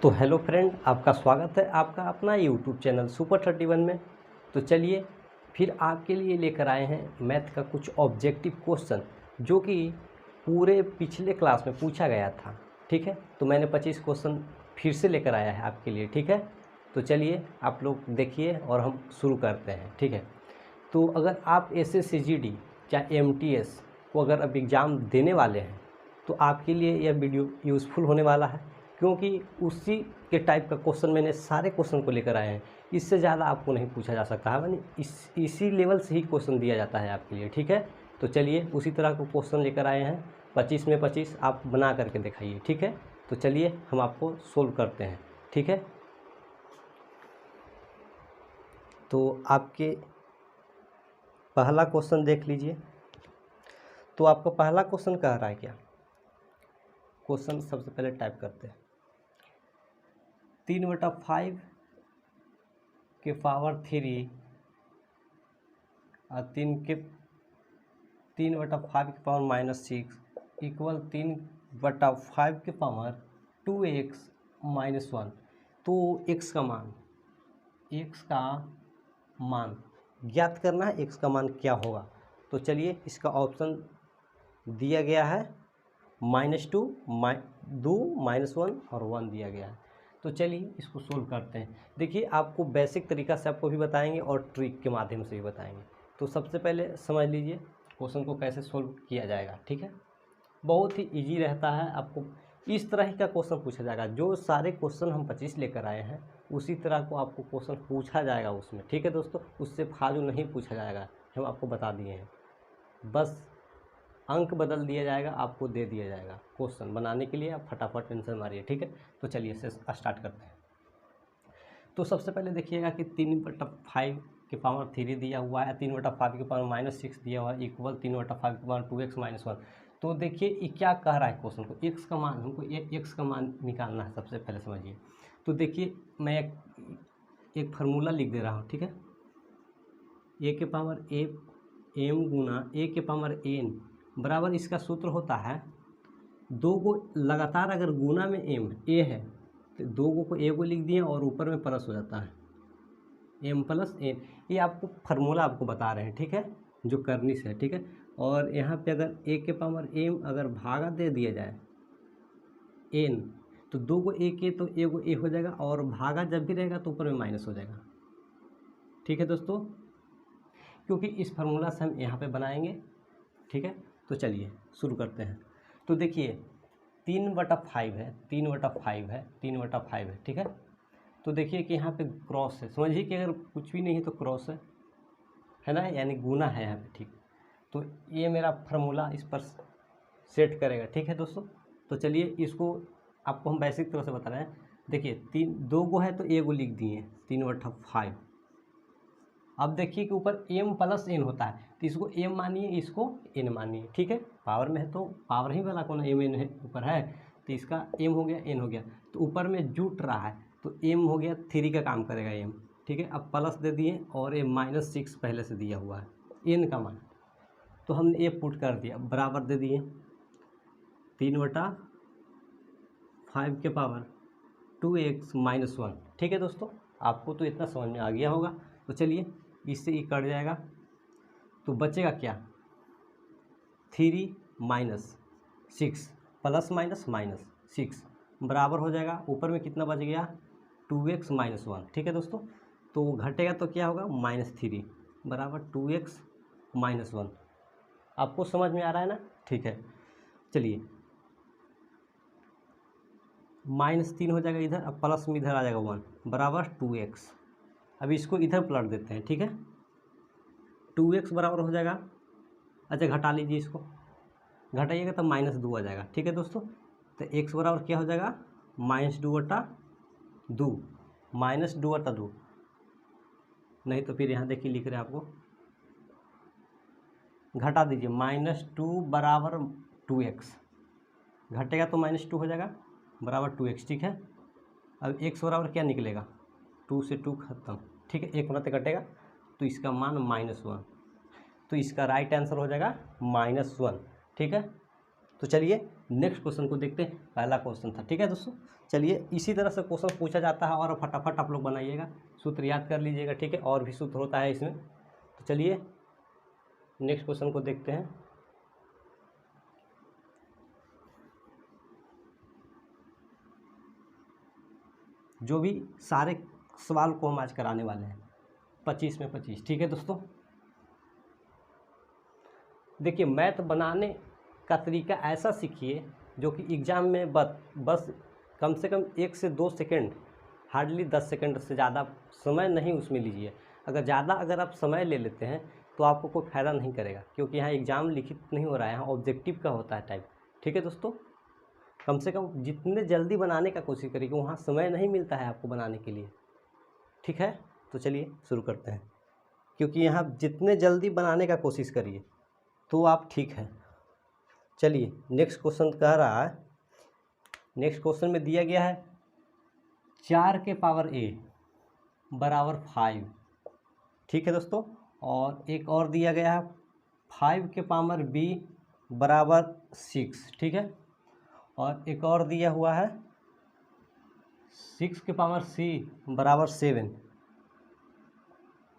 तो hello friend, आपका स्वागत है आपका अपना यूट्यूब चैनल सुपर 31 में। तो चलिए फिर आपके लिए लेकर आए हैं मैथ का कुछ ऑब्जेक्टिव क्वेश्चन जो कि पूरे पिछले क्लास में पूछा गया था। ठीक है, तो मैंने 25 क्वेश्चन फिर से लेकर आया है आपके लिए। ठीक है, तो चलिए आप लोग देखिए और हम शुरू करते हैं। ठीक है, तो अगर आप SSCGD या MTS को अगर अब एग्ज़ाम देने वाले हैं तो आपके लिए यह वीडियो यूज़फुल होने वाला है, क्योंकि उसी के टाइप का क्वेश्चन मैंने सारे क्वेश्चन को लेकर आए हैं। इससे ज़्यादा आपको नहीं पूछा जा सकता है, यानी इसी लेवल से ही क्वेश्चन दिया जाता है आपके लिए। ठीक है, तो चलिए उसी तरह का क्वेश्चन लेकर आए हैं। 25 में 25 आप बना करके दिखाइए। ठीक है, तो चलिए हम आपको सोल्व करते हैं। ठीक है, तो आपके पहला क्वेश्चन देख लीजिए। तो आपका पहला क्वेश्चन कह रहा है क्या? क्वेश्चन सबसे पहले टाइप करते हैं। 3/5 के पावर 3 और 3/5 के पावर -6 इक्वल 3/5 के पावर 2x - 1। तो x का मान ज्ञात करना है। x का मान क्या होगा? तो चलिए इसका ऑप्शन दिया गया है -2, 2, -1 और 1 दिया गया है। तो चलिए इसको सोल्व करते हैं। देखिए आपको बेसिक तरीका से आपको भी बताएंगे और ट्रिक के माध्यम से भी बताएंगे। तो सबसे पहले समझ लीजिए क्वेश्चन को कैसे सोल्व किया जाएगा। ठीक है, बहुत ही इजी रहता है। आपको इस तरह ही का क्वेश्चन पूछा जाएगा। जो सारे क्वेश्चन हम 25 लेकर आए हैं उसी तरह को आपको क्वेश्चन पूछा जाएगा उसमें। ठीक है दोस्तों, उससे फालतू नहीं पूछा जाएगा, हम आपको बता दिए हैं। बस अंक बदल दिया जाएगा, आपको दे दिया जाएगा क्वेश्चन बनाने के लिए। आप फटाफट आंसर मारिए। ठीक है, तो चलिए से स्टार्ट करते हैं। तो सबसे पहले देखिएगा कि 3/5 के पावर 3 दिया हुआ है, 3/5 के पावर -6 दिया हुआ है, इक्वल 3/5 के पावर 2x - 1। तो देखिए ये क्या कह रहा है क्वेश्चन को, x का मान, हमको x का मान निकालना है। सबसे पहले समझिए। तो देखिए मैं एक फार्मूला लिख दे रहा हूँ। ठीक है, a के पावर m गुना a के पावर n बराबर, इसका सूत्र होता है दो को लगातार अगर गुना में a है तो दो को a को लिख दिए और ऊपर में प्लस हो जाता है m + n। ये आपको फार्मूला आपको बता रहे हैं। ठीक है, जो करनी से है। ठीक है, और यहाँ पे अगर a के पावर m अगर भागा दे दिया जाए n, तो दो को a के तो a को a हो जाएगा और भागा जब भी रहेगा तो ऊपर में माइनस हो जाएगा। ठीक है दोस्तों, क्योंकि इस फार्मूला से हम यहाँ पे बनाएंगे। ठीक है, तो चलिए शुरू करते हैं। तो देखिए 3/5 है, 3/5 है, 3/5 है। ठीक है, तो देखिए कि यहाँ पे क्रॉस है। समझिए कि अगर कुछ भी नहीं है तो क्रॉस है ना, यानी गुना है यहाँ पे। ठीक, तो ये मेरा फार्मूला इस पर सेट करेगा। ठीक है दोस्तों, तो चलिए इसको आपको हम बेसिक तरह से बता रहे हैं। देखिए दो गो है तो ए को लिख दिए 3/5। अब देखिए कि ऊपर m + n होता है, तो इसको m मानिए, इसको n मानिए। ठीक है, पावर में है तो पावर ही वाला कौन m n है ऊपर है, तो इसका m हो गया, n हो गया। तो ऊपर में जुट रहा है तो m हो गया, 3 का काम करेगा m। ठीक है, अब प्लस दे दिए और ये -6 पहले से दिया हुआ है n का मान, तो हमने ये पुट कर दिया, बराबर दे दिए 3/5 के पावर 2x - 1। ठीक है दोस्तों, आपको तो इतना समझ में आ गया होगा। तो चलिए इससे ये कट जाएगा तो बचेगा क्या, 3 - 6 + -6 बराबर हो जाएगा, ऊपर में कितना बच गया 2x - 1। ठीक है दोस्तों, तो घटेगा तो क्या होगा -3 बराबर 2x - 1। आपको समझ में आ रहा है ना? ठीक है, चलिए -3 हो जाएगा इधर, अब प्लस में इधर आ जाएगा 1 बराबर 2x। अब इसको इधर पलट देते हैं। ठीक है, 2x बराबर हो जाएगा, अच्छा घटा लीजिए, इसको घटाइएगा तो -2 आ जाएगा। ठीक है दोस्तों, तो x बराबर क्या हो जाएगा -2/2, -2/2। नहीं तो फिर यहाँ देखिए लिख रहे हैं आपको, घटा दीजिए, -2 बराबर 2x, घटेगा तो -2 हो जाएगा बराबर 2x। ठीक है, अब x बराबर क्या निकलेगा, 2 से 2 खत्म। ठीक है, एक मत घटेगा तो इसका मान -1, तो इसका राइट आंसर हो जाएगा -1। ठीक है, तो चलिए नेक्स्ट क्वेश्चन को देखते हैं। पहला क्वेश्चन था, ठीक है दोस्तों। चलिए इसी तरह से क्वेश्चन पूछा जाता है और फटाफट आप लोग बनाइएगा, सूत्र याद कर लीजिएगा, ठीक है। और भी सूत्र होता है इसमें। तो चलिए नेक्स्ट क्वेश्चन को देखते हैं। जो भी सारे सवाल को हम आज कराने वाले हैं 25 में 25, ठीक है दोस्तों। देखिए मैथ बनाने का तरीका ऐसा सीखिए जो कि एग्ज़ाम में बस कम से कम 1 से 2 सेकंड, हार्डली 10 सेकंड से ज़्यादा समय नहीं उसमें लीजिए। अगर आप समय ले लेते हैं तो आपको कोई फ़ायदा नहीं करेगा, क्योंकि यहाँ एग्ज़ाम लिखित नहीं हो रहा है, यहाँ ऑब्जेक्टिव का होता है टाइप, ठीक है दोस्तों। कम से कम जितने जल्दी बनाने का कोशिश करिए, वहाँ समय नहीं मिलता है आपको बनाने के लिए, ठीक है। तो चलिए शुरू करते हैं, क्योंकि यहाँ जितने जल्दी बनाने का कोशिश करिए तो आप ठीक है। चलिए नेक्स्ट क्वेश्चन कह रहा है, नेक्स्ट क्वेश्चन में दिया गया है 4 के पावर a बराबर 5, ठीक है दोस्तों। और एक और दिया गया है 5 के पावर b बराबर 6, ठीक है। और एक और दिया हुआ है 6 के पावर c बराबर 7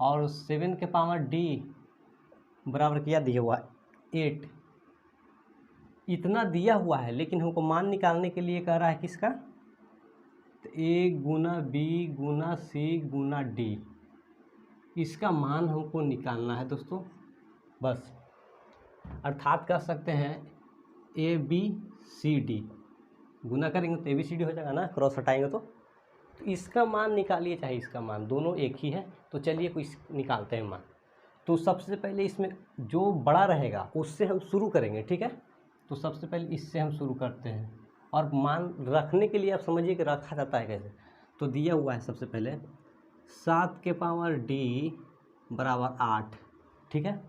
और 7 के पावर d बराबर क्या दिया हुआ है 8। इतना दिया हुआ है, लेकिन हमको मान निकालने के लिए कह रहा है किसका, तो a Guna b Guna c Guna d, इसका मान हमको निकालना है दोस्तों बस। अर्थात कह सकते हैं a b c d, गुना करेंगे तो a b c d हो जाएगा ना, क्रॉस हटाएंगे तो इसका मान निकालिए, चाहे इसका मान, दोनों एक ही है। तो चलिए कोई निकालते हैं मान। तो सबसे पहले इसमें जो बड़ा रहेगा उससे हम शुरू करेंगे, ठीक है। तो सबसे पहले इससे हम शुरू करते हैं, और मान रखने के लिए आप समझिए कि रखा जाता है कैसे। तो दिया हुआ है सबसे पहले 7 के पावर d बराबर 8, ठीक है।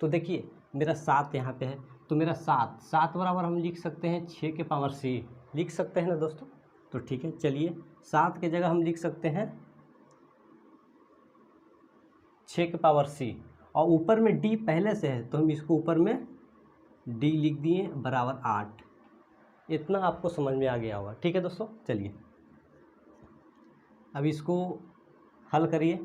तो देखिए मेरा 7 यहाँ पे है, तो मेरा 7 बराबर हम लिख सकते हैं 6 के पावर c, लिख सकते हैं ना दोस्तों। तो ठीक है, चलिए 7 के जगह हम लिख सकते हैं 6 के पावर c, और ऊपर में d पहले से है तो हम इसको ऊपर में d लिख दिए बराबर 8। इतना आपको समझ में आ गया होगा, ठीक है दोस्तों। चलिए अब इसको हल करिए।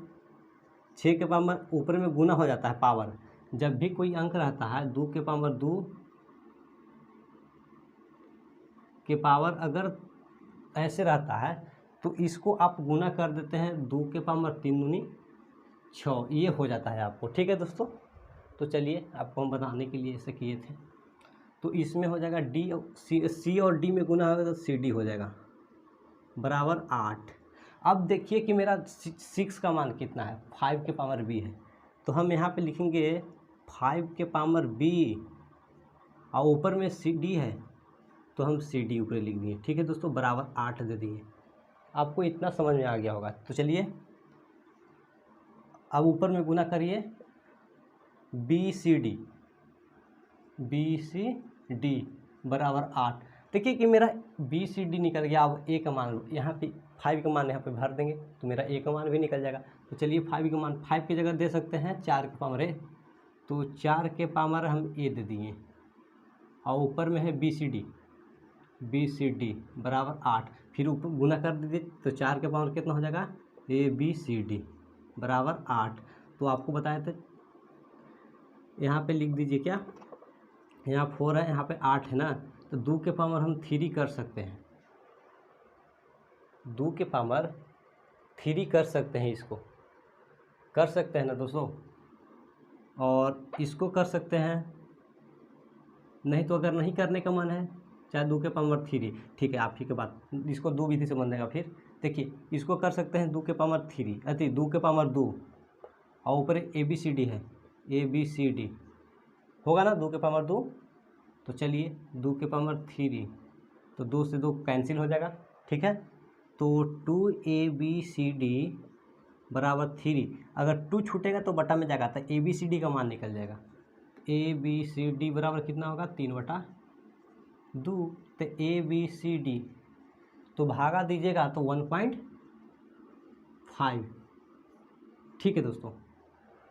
6 के पावर ऊपर में गुना हो जाता है पावर, जब भी कोई अंक रहता है 2 के पावर 2 के पावर अगर ऐसे रहता है तो इसको आप गुना कर देते हैं 2 के पावर 3 दूनी 6, ये हो जाता है आपको, ठीक है दोस्तों। तो चलिए आपको हम बताने के लिए ऐसे किए थे। तो इसमें हो जाएगा डी सी और डी में गुना होगा तो सी डी हो जाएगा बराबर 8। अब देखिए कि मेरा 6 का मान कितना है, 5 के पावर b है, तो हम यहाँ पे लिखेंगे 5 के पावर b, और ऊपर में सी डी है तो हम सी डी ऊपर लिख दिए, ठीक है दोस्तों, बराबर 8 दे दिए। आपको इतना समझ में आ गया होगा। तो चलिए अब ऊपर में गुना करिए बी सी डी बराबर 8। देखिए कि मेरा बी सी डी निकल गया। अब ए का मान लो, यहाँ पे 5 का मान यहाँ पे भर देंगे तो मेरा ए का मान भी निकल जाएगा। तो चलिए 5 का मान 5 की जगह दे सकते हैं 4 के पावर ए, तो 4 के पावर हम ए दे दिए, और ऊपर में है बी सी डी बराबर 8। फिर ऊपर गुना कर दीजिए तो 4 के पावर कितना हो जाएगा, ए बी सी डी बराबर 8। तो आपको बताए थे, यहाँ पे लिख दीजिए क्या, यहाँ 4 है, यहाँ पे 8 है ना, तो 2 के पावर हम 3 कर सकते हैं, 2 के पावर 3 कर सकते हैं, इसको कर सकते हैं ना दोस्तों। और इसको कर सकते हैं, नहीं तो अगर नहीं करने का मन है चाहे 2 के पावर 3, ठीक है, आप ही के बात, इसको 2 विधि से बनेगा। फिर देखिए इसको कर सकते हैं 2 के पावर 3 अति 2 के पावर 2, और ऊपर ए बी सी डी है, ए बी सी डी होगा ना 2 के पावर 2। तो चलिए 2 के पावर 3, तो 2 से 2 कैंसिल हो जाएगा, ठीक है। तो 2ABCD बराबर 3, अगर 2 छूटेगा तो बटा में जाएगा, तो ABCD का मान निकल जाएगा। ABCD बराबर कितना होगा, 3/2, तो ABCD तो भागा दीजिएगा तो 1.5, ठीक है दोस्तों,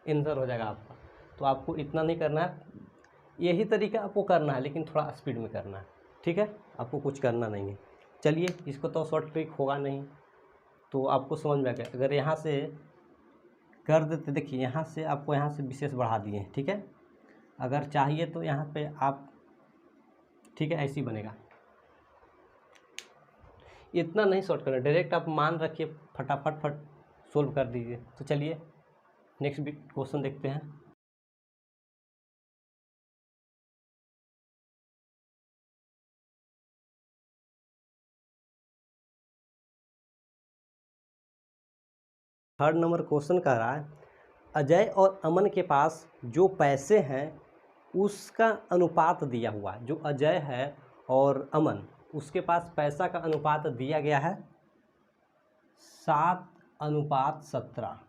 आंसर हो जाएगा आपका। तो आपको इतना नहीं करना है, यही तरीका आपको करना है, लेकिन थोड़ा स्पीड में करना है, ठीक है, आपको कुछ करना नहीं है। चलिए, इसको तो शॉर्ट ट्रिक होगा नहीं, तो आपको समझ में आ गया। अगर यहाँ से कर देते, देखिए यहाँ से आपको यहाँ से विशेष बढ़ा दिए हैं, ठीक है। अगर चाहिए तो यहाँ पे आप, ठीक है, ऐसे ही बनेगा। इतना नहीं शॉर्ट करना, डायरेक्ट आप मान रखिए, फटाफट फट सोल्व कर दीजिए। तो चलिए नेक्स्ट क्वेश्चन देखते हैं। थर्ड नंबर क्वेश्चन कह रहा है, अजय और अमन के पास जो पैसे हैं उसका अनुपात दिया हुआ है। जो अजय है और अमन, उसके पास पैसा का अनुपात दिया गया है 7:17।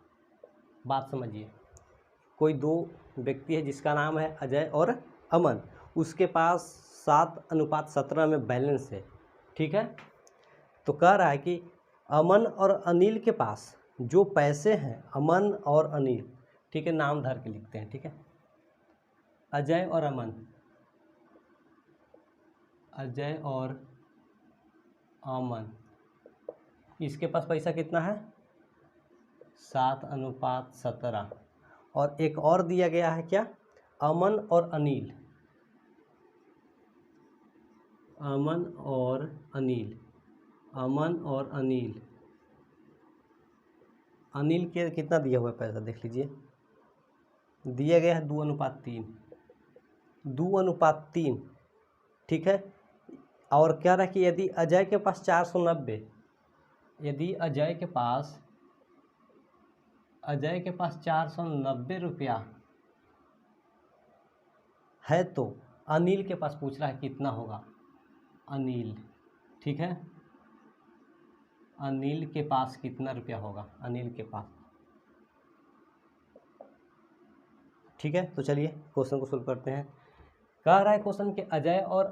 बात समझिए, कोई दो व्यक्ति है जिसका नाम है अजय और अमन, उसके पास 7:17 में बैलेंस है, ठीक है। तो कह रहा है कि अमन और अनिल के पास जो पैसे हैं, अमन और अनिल, ठीक है, नाम धर के लिखते हैं, ठीक है। अजय और अमन, अजय और अमन, इसके पास पैसा कितना है 7:17। और एक और दिया गया है क्या, अमन और अनिल, अमन और अनिल, अमन और अनिल, अनिल के कितना दिया हुआ है पैसा देख लीजिए, दिया गया है 2:3, 2:3, ठीक है। और क्या रहा कि यदि अजय के पास 490, यदि अजय के पास 490 रुपया है, तो अनिल के पास पूछ रहा है कितना होगा, अनिल, ठीक है, अनिल के पास कितना रुपया होगा, अनिल के पास, ठीक है। तो चलिए क्वेश्चन को सोल्व करते हैं। कह रहा है क्वेश्चन कि अजय और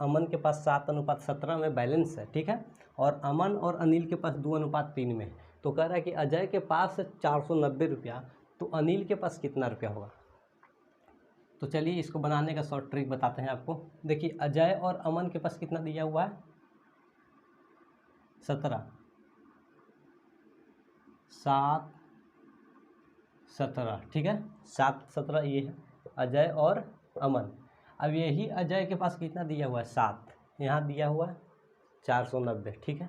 अमन के पास 7:17 में बैलेंस है, ठीक है, और अमन और अनिल के पास 2:3 में है। तो कह रहा है कि अजय के पास 490 रुपया, तो अनिल के पास कितना रुपया होगा। तो चलिए इसको बनाने का शॉर्ट ट्रिक बताते हैं आपको। देखिए अजय और अमन के पास कितना दिया हुआ है 17, 7:17, ठीक है, 7:17 ये है अजय और अमन। अब यही अजय के पास कितना दिया हुआ है 7, यहाँ दिया हुआ है 490, ठीक है,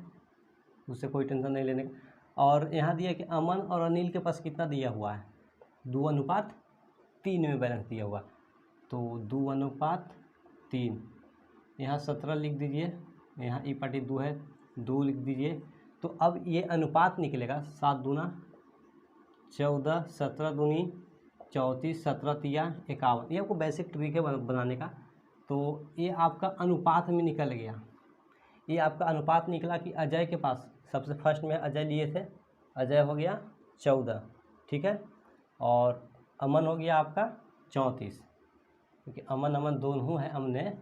उससे कोई टेंशन नहीं लेने का। और यहाँ दिया कि अमन और अनिल के पास कितना दिया हुआ है 2:3 में बैलेंस दिया हुआ, तो 2:3, यहाँ 17 लिख दीजिए, यहाँ ई पार्टी 2 है, 2 लिख दीजिए। तो अब ये अनुपात निकलेगा 7 दूना 14, 17 दूनी 34, 17 तिया 51। ये आपको बेसिक ट्रिक है बनाने का। तो ये आपका अनुपात में निकल गया, ये आपका अनुपात निकला कि अजय के पास सबसे फर्स्ट में अजय लिए थे, अजय हो गया 14, ठीक है, और अमन हो गया आपका 34, क्योंकि अमन दोनों है हमने,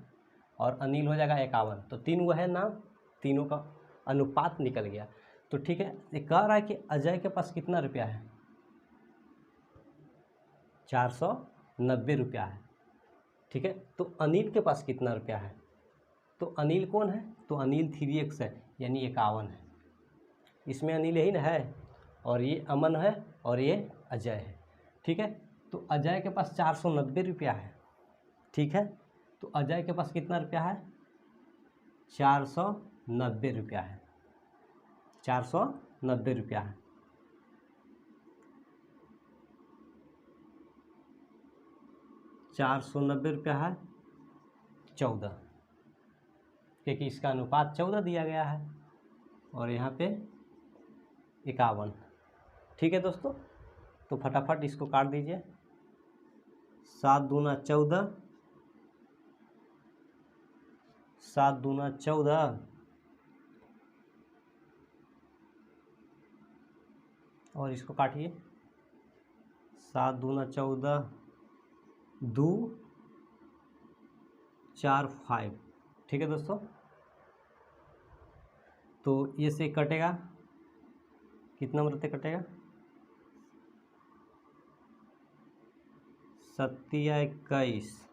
और अनिल हो जाएगा 51। तो 3 वो है नाम, तीनों का अनुपात निकल गया। तो ठीक है, ये कह रहा है कि अजय के पास कितना रुपया है 490 रुपया है, ठीक है। तो अनिल के पास कितना रुपया है, तो अनिल कौन है, तो अनिल 3x है, यानी 51 है। इसमें अनिल यही ना है, और ये अमन है, और ये अजय है, ठीक है। तो अजय के पास 490 रुपया है, ठीक है। तो अजय के पास कितना रुपया है 490 रुपया है, 490 रुपया है। ₹490 है 14, क्योंकि इसका अनुपात 14 दिया गया है, और यहाँ पे 51, ठीक है दोस्तों। तो फटाफट इसको काट दीजिए, 7 दूना 14, 7 दूना 14, और इसको काटिए, 7 दूना 14, 2 4 5, ठीक है दोस्तों। तो ये से कटेगा, कितना मरते कटेगा 7 या 21,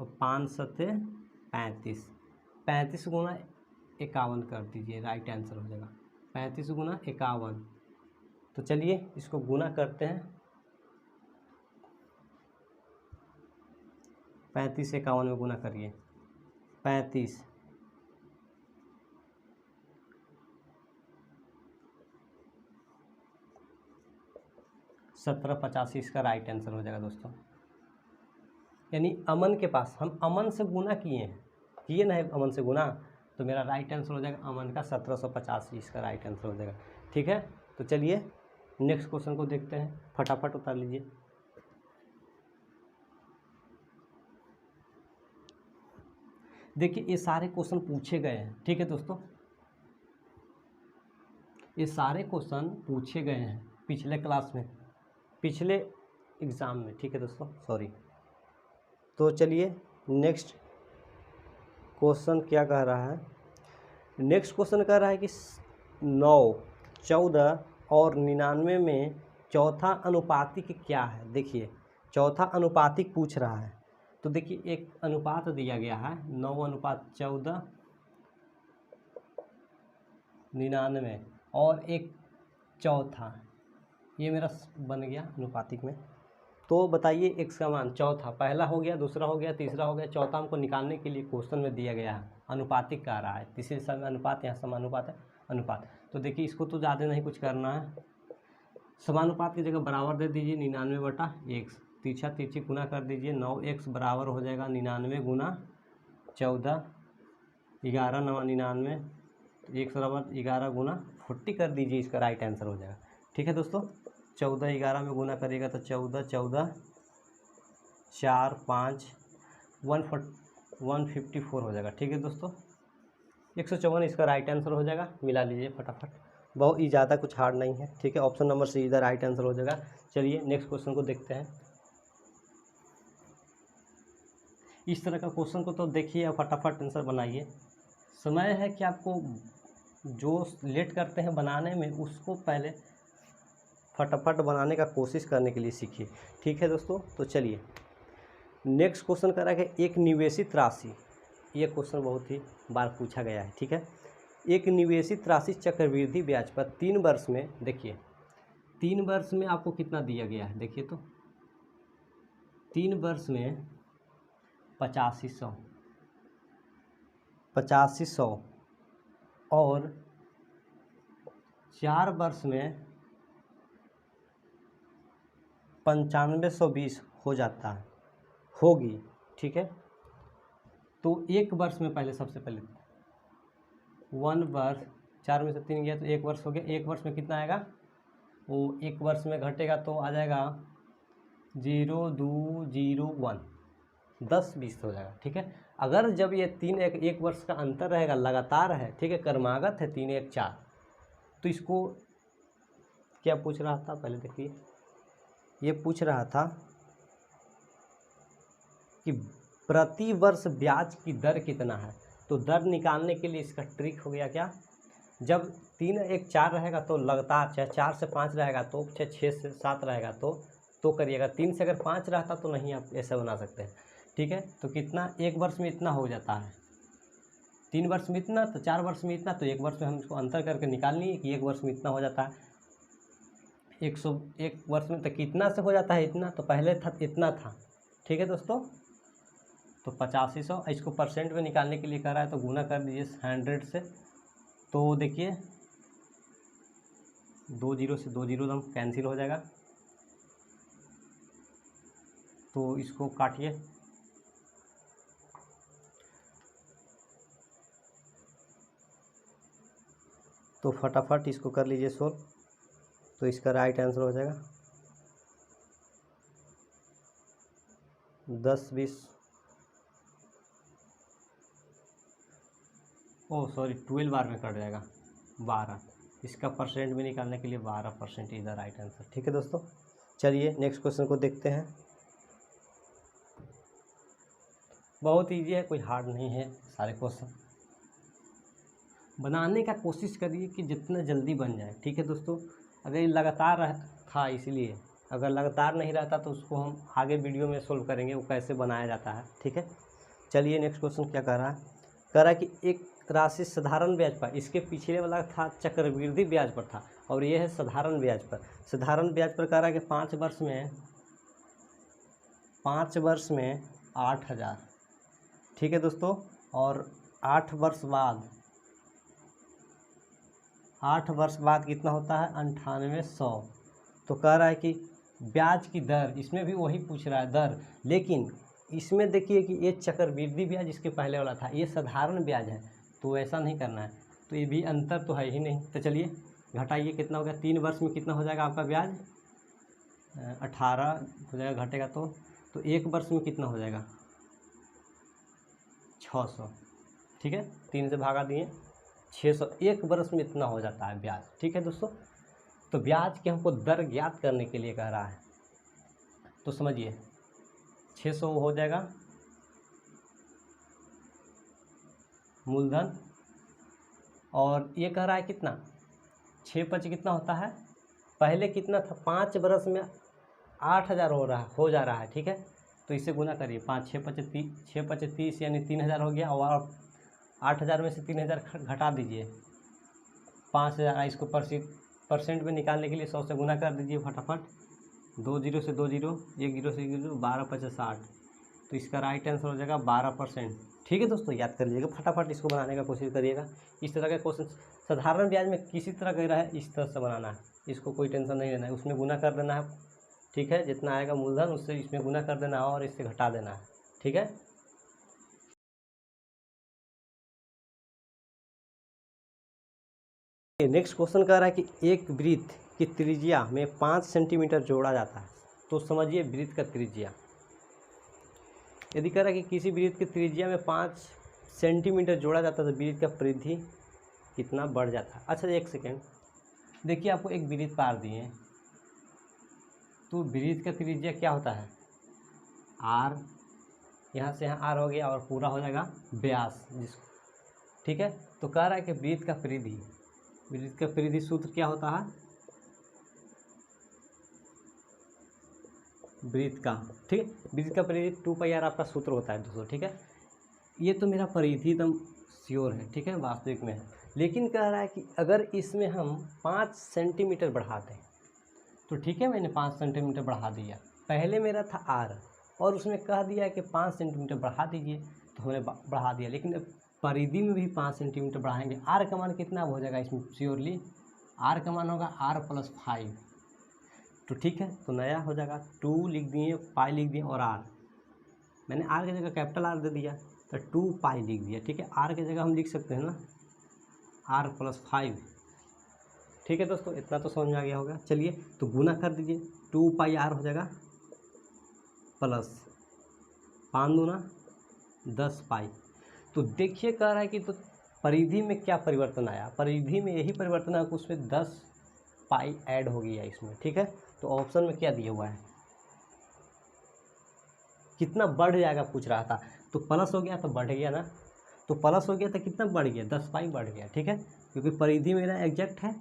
और 5 सत्ते 35, 35 गुना 51 कर दीजिए, राइट आंसर हो जाएगा 35 गुना 51। तो चलिए इसको गुना करते हैं, 35 51 में गुना करिए, 35 1785 इसका राइट आंसर हो जाएगा दोस्तों। यानी अमन के पास हम अमन से गुना किए ना है अमन से गुना, तो मेरा राइट आंसर हो जाएगा अमन का 1785 इसका राइट आंसर हो जाएगा। ठीक है, तो चलिए नेक्स्ट क्वेश्चन को देखते हैं, फटाफट उतार लीजिए। देखिए ये सारे क्वेश्चन पूछे गए हैं। ठीक है दोस्तों, ये सारे क्वेश्चन पूछे गए हैं पिछले क्लास में, पिछले एग्ज़ाम में। ठीक है दोस्तों, सॉरी। तो चलिए नेक्स्ट क्वेश्चन क्या कह रहा है। नेक्स्ट क्वेश्चन कह रहा है कि 9, 14 और 99 में चौथा अनुपातिक क्या है। देखिए चौथा अनुपातिक पूछ रहा है, तो देखिए एक अनुपात दिया गया है 9:14 99 और एक चौथा, ये मेरा बन गया अनुपातिक में। तो बताइए एक्स का मान चौथा, पहला हो गया, दूसरा हो गया, तीसरा हो गया, चौथा हमको निकालने के लिए क्वेश्चन में दिया गया है, अनुपातिक कह रहा है। तीसरे समय अनुपात, यहाँ समानुपात है, अनुपात। तो देखिए इसको तो ज़्यादा नहीं कुछ करना है, समानुपात की जगह बराबर दे दीजिए 99/x, तीछा तीछी गुना कर दीजिए, 9x बराबर हो जाएगा 99 गुना 14, 11 9 99, x बराबर 11 गुना 40 कर दीजिए, इसका राइट आंसर हो जाएगा। ठीक है दोस्तों, 14 11 में गुना करिएगा तो 14 14 4 5 154 हो जाएगा। ठीक है दोस्तों, 154 इसका राइट आंसर हो जाएगा। मिला लीजिए फटाफट, बहुत ही ज़्यादा कुछ हार्ड नहीं है। ठीक है, ऑप्शन नंबर सी इधर राइट आंसर हो जाएगा। चलिए नेक्स्ट क्वेश्चन को देखते हैं। इस तरह का क्वेश्चन को तो देखिए और फटाफट आंसर बनाइए। समय है कि आपको जो लेट करते हैं बनाने में, उसको पहले फटाफट बनाने का कोशिश करने के लिए सीखिए। ठीक है दोस्तों, तो चलिए नेक्स्ट क्वेश्चन कर रहा है कि एक निवेशित राशि, ये क्वेश्चन बहुत ही बार पूछा गया है। ठीक है, एक निवेशित राशि चक्रवृद्धि ब्याज पर 3 वर्ष में, देखिए 3 वर्ष में आपको कितना दिया गया है। देखिए तो 3 वर्ष में 8500 और 4 वर्ष में 9520 हो जाता है, होगी। ठीक है, तो एक वर्ष में पहले सबसे पहले 1 वर्ष, 4 में से 3 गया तो 1 वर्ष हो गया। 1 वर्ष में कितना आएगा, वो 1 वर्ष में घटेगा तो आ जाएगा 0 2 0 1, 10 20 हो जाएगा। ठीक है, अगर जब ये 3 1 वर्ष का अंतर रहेगा, लगातार है, ठीक है, क्रमागत है 3 1 4, तो इसको क्या पूछ रहा था पहले देखिए, ये पूछ रहा था कि प्रति वर्ष ब्याज की दर कितना है। तो दर निकालने के लिए इसका ट्रिक हो गया क्या, जब 3 1 4 रहेगा तो लगातार, चाहे 4 से 5 रहेगा तो, चाहे 6 से 7 रहेगा तो करिएगा। 3 से अगर 5 रहता तो नहीं आप ऐसा बना सकते हैं। ठीक है, तो कितना, 1 वर्ष में इतना हो जाता है, 3 वर्ष में इतना, तो 4 वर्ष में इतना, तो 1 वर्ष में हम इसको अंतर करके निकाल लिए कि 1 वर्ष में इतना हो जाता है। 101 वर्ष में तो कितना से हो जाता है, इतना, तो पहले था इतना था। ठीक है दोस्तों, तो 8500, इसको परसेंट में निकालने के लिए कह रहा है तो गुना कर दीजिए 100 से। तो देखिए 2 0 से 2 0 एकदम कैंसिल हो जाएगा, तो इसको काटिए, तो फटाफट इसको कर लीजिए सोल्व, तो इसका राइट आंसर हो जाएगा 10 20, सॉरी 12 बार में कट जाएगा 12, इसका परसेंट में निकालने के लिए 12% इज द राइट आंसर। ठीक है दोस्तों, चलिए नेक्स्ट क्वेश्चन को देखते हैं। बहुत ईजी है, कोई हार्ड नहीं है, सारे क्वेश्चन बनाने का कोशिश करिए कि जितना जल्दी बन जाए। ठीक है दोस्तों, अगर ये लगातार था इसलिए, अगर लगातार नहीं रहता तो उसको हम आगे वीडियो में सोल्व करेंगे वो कैसे बनाया जाता है, ठीक है। चलिए नेक्स्ट क्वेश्चन क्या कह रहा है कि एक राशि साधारण ब्याज पर, इसके पिछले वाला था चक्रवृद्धि ब्याज पर था और ये है साधारण ब्याज पर। साधारण ब्याज पर कह रहा है कि 5 वर्ष में 8,000, ठीक है दोस्तों। और 8 वर्ष बाद कितना होता है 9800। तो कह रहा है कि ब्याज की दर, इसमें भी वही पूछ रहा है दर, लेकिन इसमें देखिए कि ये चक्रवृद्धि ब्याज इसके पहले वाला था, ये साधारण ब्याज है, तो ऐसा नहीं करना है। तो ये भी अंतर तो है ही नहीं। तो चलिए घटाइए, कितना हो गया 3 वर्ष में कितना हो जाएगा आपका ब्याज 18 हो जाएगा, घटेगा तो 1 वर्ष में कितना हो जाएगा 600, ठीक है। 3 से भागा दिए 600, 1 वर्ष में इतना हो जाता है ब्याज, ठीक है दोस्तों। तो ब्याज के हमको दर ज्ञात करने के लिए कह रहा है, तो समझिए 600 हो जाएगा मूलधन, और ये कह रहा है कितना 6×5 कितना होता है, पहले कितना था 5 वर्ष में 8,000 हो जा रहा है, ठीक है। तो इसे गुना करिए, 5 6×5 30 यानी 3,000 हो गया, और 8,000 में से 3,000 घटा दीजिए 5,000। इसको परसेंट में निकालने के लिए 100 से गुना कर दीजिए फटाफट, 2 0 से 2 0, 1 0 से 1 0, 12×5 60। तो इसका राइट आंसर हो जाएगा 12%, ठीक है दोस्तों। याद कर लीजिएगा, फटाफट इसको बनाने का कोशिश करिएगा। इस तरह का क्वेश्चन साधारण ब्याज में किसी तरह का रहा है इस तरह से बनाना है, इसको कोई टेंशन नहीं लेना है, उसमें गुना कर देना है, ठीक है। जितना आएगा मूलधन उससे इसमें गुना कर देना है और इससे घटा देना है, ठीक है। नेक्स्ट क्वेश्चन कह रहा है कि एक वृत्त की त्रिज्या में 5 सेंटीमीटर जोड़ा जाता है, तो समझिए वृत्त का त्रिज्या। यदि कह रहा है कि किसी वृत्त की त्रिज्या में 5 सेंटीमीटर जोड़ा जाता है तो वृत्त का परिधि कितना बढ़ जाता है। अच्छा एक सेकेंड, देखिए आपको एक वृत्त पार दिए, तो वृत्त का त्रिज्या क्या होता है r, यहाँ से यहाँ r हो गया और पूरा हो जाएगा व्यास, जिसको, ठीक है। तो कह रहा है कि वृत्त का परिधि सूत्र क्या होता है वृत्त का, ठीक है। वृत्त का परिधि 2πr आपका सूत्र होता है दोस्तों, ठीक है। ये तो मेरा परिधि एकदम श्योर है, ठीक है, वास्तविक में है। लेकिन कह रहा है कि अगर इसमें हम 5 सेंटीमीटर बढ़ा दें तो ठीक है, मैंने 5 सेंटीमीटर बढ़ा दिया, पहले मेरा था r और उसमें कह दिया कि 5 सेंटीमीटर बढ़ा दीजिए, तो हमने बढ़ा दिया। लेकिन अब परिधि में भी 5 सेंटीमीटर बढ़ाएंगे, r का मान कितना हो जाएगा इसमें श्योरली, r का मान होगा r+5, तो ठीक है। तो नया हो जाएगा 2 लिख दिए, पाई लिख दिए, और r मैंने r की जगह कैपिटल R दे दिया तो 2π लिख दिया, ठीक है। r की जगह हम लिख सकते हैं ना r+5, ठीक है दोस्तों। इतना तो समझ में आ गया होगा। चलिए तो गुना कर दीजिए, 2πr हो जाएगा प्लस 5 दूना 10π। तो देखिए कह रहा है कि तो परिधि में क्या परिवर्तन आया, परिधि में यही परिवर्तन आया कि उसमें 10π ऐड हो गया इसमें, ठीक है। तो ऑप्शन में क्या दिया हुआ है, कितना बढ़ जाएगा पूछ रहा था, तो प्लस हो गया तो बढ़ गया ना, तो प्लस हो गया तो कितना बढ़ गया 10π बढ़ गया, ठीक है। क्योंकि परिधि मेरा एग्जैक्ट है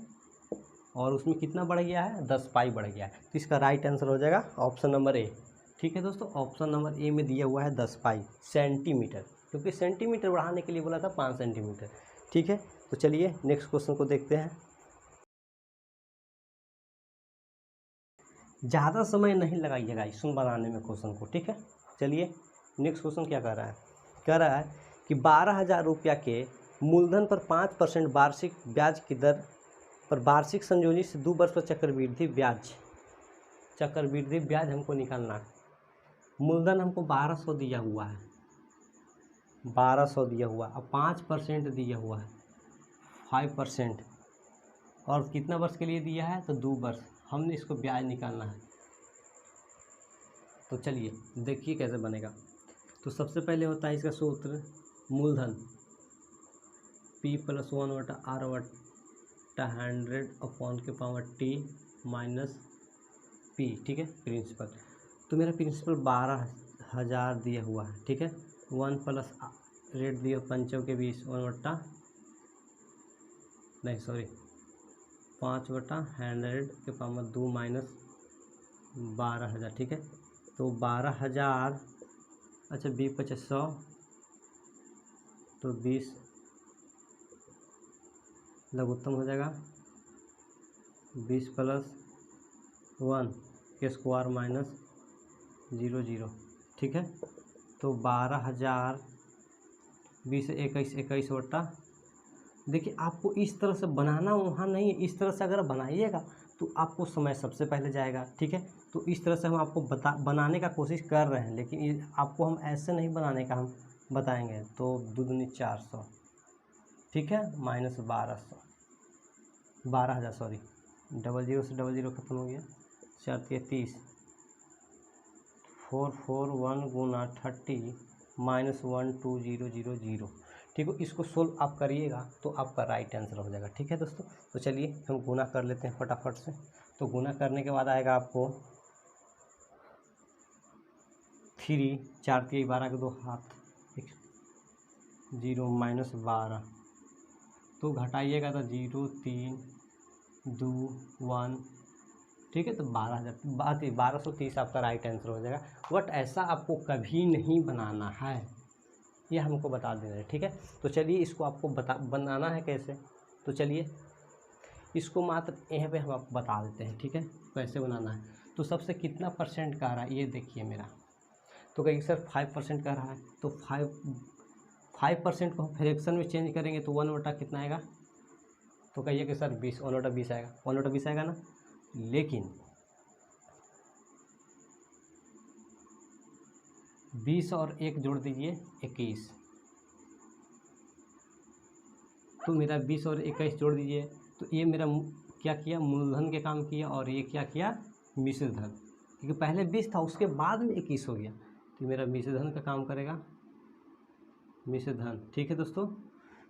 और उसमें कितना बढ़ गया है 10π बढ़ गया है, तो इसका राइट आंसर हो जाएगा ऑप्शन नंबर ए, ठीक है दोस्तों। ऑप्शन नंबर ए में दिया हुआ है 10π सेंटीमीटर, क्योंकि सेंटीमीटर बढ़ाने के लिए बोला था 5 सेंटीमीटर, ठीक है। तो चलिए नेक्स्ट क्वेश्चन को देखते हैं। ज़्यादा समय नहीं लगाइएगा इसमें बनाने में क्वेश्चन को, ठीक है। चलिए नेक्स्ट क्वेश्चन क्या कह रहा है कि 12,000 रुपया के मूलधन पर 5% वार्षिक ब्याज की दर पर वार्षिक संयोजन से 2 वर्ष पर चक्रवृद्धि ब्याज हमको निकालना है। मूलधन हमको 1200 दिया हुआ है, 1200 दिया हुआ, अब 5% दिया हुआ है 5%, और कितना वर्ष के लिए दिया है तो 2 वर्ष, हमने इसको ब्याज निकालना है। तो चलिए देखिए कैसे बनेगा। तो सबसे पहले होता है इसका सूत्र मूलधन P+1/100/T -P, ठीक है, प्रिंसिपल। तो मेरा प्रिंसिपल 12,000 दिया हुआ है, ठीक है। 1 प्लस रेट दिया 5 के 20 5/100 के पावर 2 माइनस 12,000, ठीक है। तो 12,000, अच्छा 20 × 50 100, तो 20 लघुत्तम हो जाएगा, 20 + 1 के स्क्वायर माइनस 0 ठीक है। तो 12,000, 20 21 21 बटा, देखिए आपको इस तरह से बनाना वहाँ नहीं है, इस तरह से अगर बनाइएगा तो आपको समय सबसे पहले जाएगा, ठीक है। तो इस तरह से हम आपको बनाने का कोशिश कर रहे हैं, लेकिन ये आपको हम ऐसे नहीं बनाने का हम बताएंगे। तो 2 दूनी 400, ठीक है, माइनस 12,000 सॉरी, 00 से 00 खत्म हो गया, 4 × 30, 441 गुना 30 माइनस 12000, ठीक है। इसको सोल्व आप करिएगा तो आपका राइट आंसर हो जाएगा, ठीक है दोस्तों। तो चलिए हम गुना कर लेते हैं फटाफट से। तो गुना करने के बाद आएगा आपको 3, 4 × 12 के 2 हाथ, 0 माइनस 12, तो घटाइएगा तो 0 3 2 1, ठीक है। तो 1230 आपका राइट आंसर हो जाएगा। बट ऐसा आपको कभी नहीं बनाना है, ये हमको बता दे रहे हैं, ठीक है। तो चलिए इसको आपको बनाना है कैसे, तो चलिए इसको मात्र यहाँ पे हम आपको बता देते हैं, ठीक है, कैसे बनाना है। तो सबसे कितना परसेंट कह रहा है ये देखिए मेरा, तो कहिए सर 5% कह रहा है, तो 5% को हम फ्रैक्शन में चेंज करेंगे तो 1 बटा कितना आएगा, तो कहिए कि सर 20, 1 बटा 20 आएगा, 1 बटा 20 आएगा ना। लेकिन 20 और 1 जोड़ दीजिए 21, तो मेरा 20 और 21 जोड़ दीजिए, तो ये मेरा क्या किया, मूलधन के काम किया, और ये क्या किया, मिश्र धन, क्योंकि पहले 20 था उसके बाद में 21 हो गया, तो मेरा मिश्र धन का काम करेगा, मिश्र धन, ठीक है दोस्तों।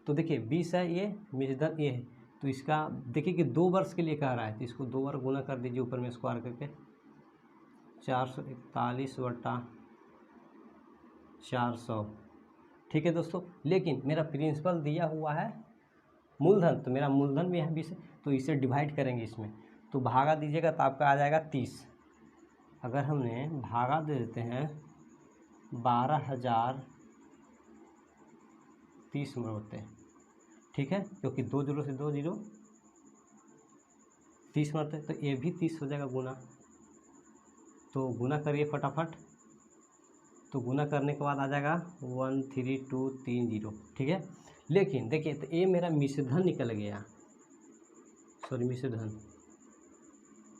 तो देखिए 20 है, ये मिश्र धन ये है, तो इसका देखिए कि 2 वर्ष के लिए कह रहा है, तो इसको 2 बार गुना कर दीजिए ऊपर में स्क्वायर करके, 441 बटा 400, ठीक है दोस्तों। लेकिन मेरा प्रिंसिपल दिया हुआ है मूलधन, तो मेरा मूलधन भी है 20, तो इसे डिवाइड करेंगे इसमें, तो भागा दीजिएगा तो आपका आ जाएगा 30। अगर हमने भागा दे देते हैं 12,030 होते, ठीक है, क्योंकि 2 0 से 2 0 30 मरते, तो ये भी 30 हो जाएगा गुना। तो गुना करिए फटाफट, तो गुना करने के बाद आ जाएगा 13230, ठीक है। लेकिन देखिए तो ये मेरा मिश्रधन निकल गया, सॉरी मिश्रधन,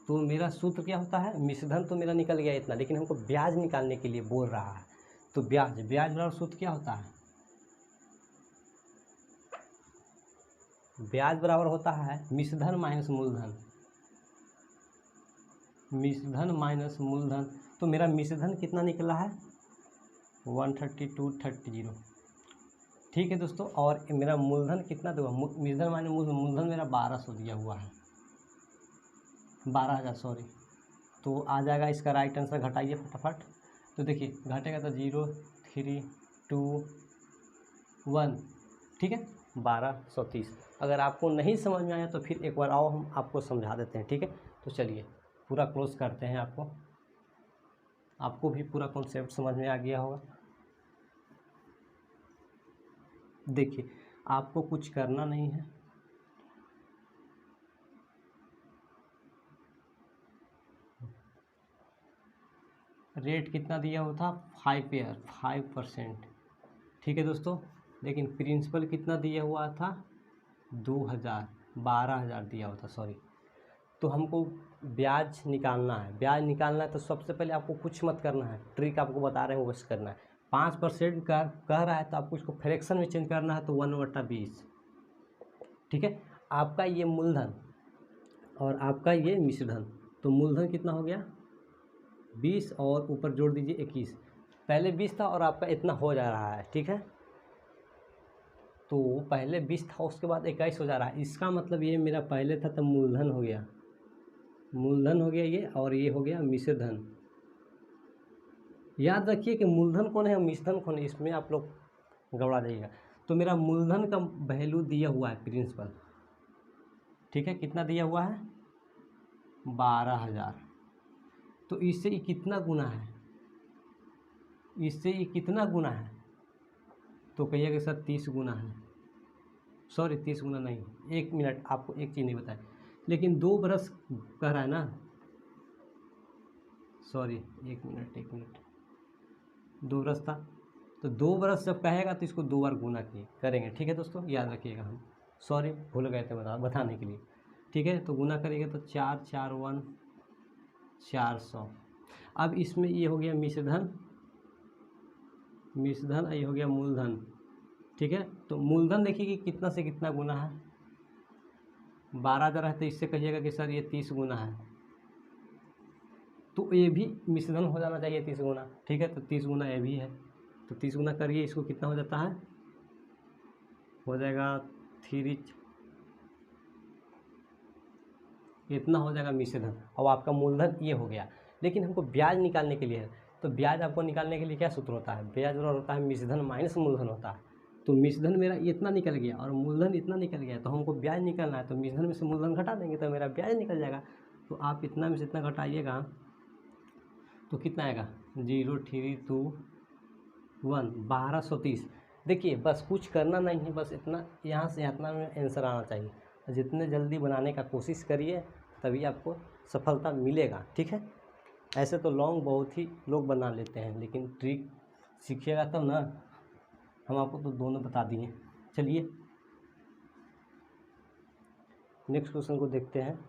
तो मेरा सूत्र क्या होता है, मिश्रधन तो मेरा निकल गया इतना, लेकिन हमको ब्याज निकालने के लिए बोल रहा है, तो ब्याज बराबर सूत्र क्या होता है, ब्याज बराबर होता है मिश्रधन माइनस मूलधन, मिश्रधन माइनस मूलधन। तो मेरा मिश्रधन कितना निकला है, 13230, ठीक है दोस्तों। और मेरा मूलधन कितना दूंगा, मिश्रधन माइनस मूलधन मेरा 1200 दिया हुआ है, 12,000 सॉरी। तो आ जाएगा इसका राइट आंसर, घटाइए फटाफट, तो देखिए घटेगा तो 0 3 2 1, ठीक है, 1230। अगर आपको नहीं समझ में आया तो फिर एक बार आओ हम आपको समझा देते हैं, ठीक है। तो चलिए पूरा क्लोज करते हैं, आपको भी पूरा कॉन्सेप्ट समझ में आ गया होगा। देखिए आपको कुछ करना नहीं है, रेट कितना दिया हुआ था 5%, ठीक है दोस्तों। लेकिन प्रिंसिपल कितना दिया हुआ था 12,000 दिया हुआ था, सॉरी। तो हमको ब्याज निकालना है, ब्याज निकालना है तो सबसे पहले आपको कुछ मत करना है, ट्रिक आपको बता रहे हैं वो बस करना है। 5% का कह रहा है तो आपको इसको फ्रैक्शन में चेंज करना है, तो 1/20, ठीक है। आपका ये मूलधन और आपका ये मिश्रधन, तो मूलधन कितना हो गया 20 और ऊपर जोड़ दीजिए 21, पहले 20 था और आपका इतना हो जा रहा है, ठीक है। तो पहले 20 था उसके बाद 21 हो जा रहा है, इसका मतलब ये मेरा पहले था तो मूलधन हो गया, मूलधन हो गया ये, और ये हो गया मिश्रधन। याद रखिए कि मूलधन कौन है और मिश्रधन कौन है, इसमें आप लोग गड़बड़ा जाइएगा। तो मेरा मूलधन का वैल्यू दिया हुआ है प्रिंसिपल, ठीक है, कितना दिया हुआ है 12,000, तो इससे ये कितना गुना है, इससे ये कितना गुना है, तो कहिएगा कि सर 30 गुना है। सॉरी 30 गुना नहीं, 1 मिनट, आपको एक चीज़ नहीं बताई, लेकिन 2 बरस कह रहा है ना, सॉरी 1 मिनट, 2 बरस था, तो 2 बरस जब कहेगा तो इसको 2 बार गुना किए करेंगे। ठीक है दोस्तों, याद रखिएगा, हम सॉरी भूल गए थे बताने के लिए। ठीक है, तो गुना करेंगे तो 4 4 1 400। अब इसमें ये हो गया मिश्रधन, ये हो गया मूलधन। ठीक है, तो मूलधन देखिए कि कितना से कितना गुना है, 12,000 है, तो इससे कहिएगा कि सर ये 30 गुना है, तो ये भी मिश्रधन हो जाना चाहिए 30 गुना। ठीक है, तो 30 गुना ये भी है, तो 30 गुना करिए, इसको कितना हो जाता है, हो जाएगा 3, इतना हो जाएगा मिश्रधन। और आपका मूलधन ये हो गया। लेकिन हमको ब्याज निकालने के लिए है, तो ब्याज आपको निकालने के लिए क्या सूत्र होता है, ब्याज होता है मिश्रधन माइनस मूलधन होता है। तो मिश्रधन मेरा इतना निकल गया और मूलधन इतना निकल गया, तो हमको ब्याज निकालना है, तो मिश्रधन में से मूलधन घटा देंगे तो मेरा ब्याज निकल जाएगा। तो आप इतना में से इतना घटाइएगा तो कितना आएगा, 0 3 2 1 1230। देखिए बस कुछ करना नहीं है, बस इतना यहाँ से इतना में आंसर आना चाहिए। जितने जल्दी बनाने का कोशिश करिए तभी आपको सफलता मिलेगा। ठीक है, ऐसे तो लॉन्ग बहुत ही लोग बना लेते हैं, लेकिन ट्रिक सीखिएगा तब ना। हम आपको तो दोनों बता दिए। चलिए नेक्स्ट क्वेश्चन को देखते हैं।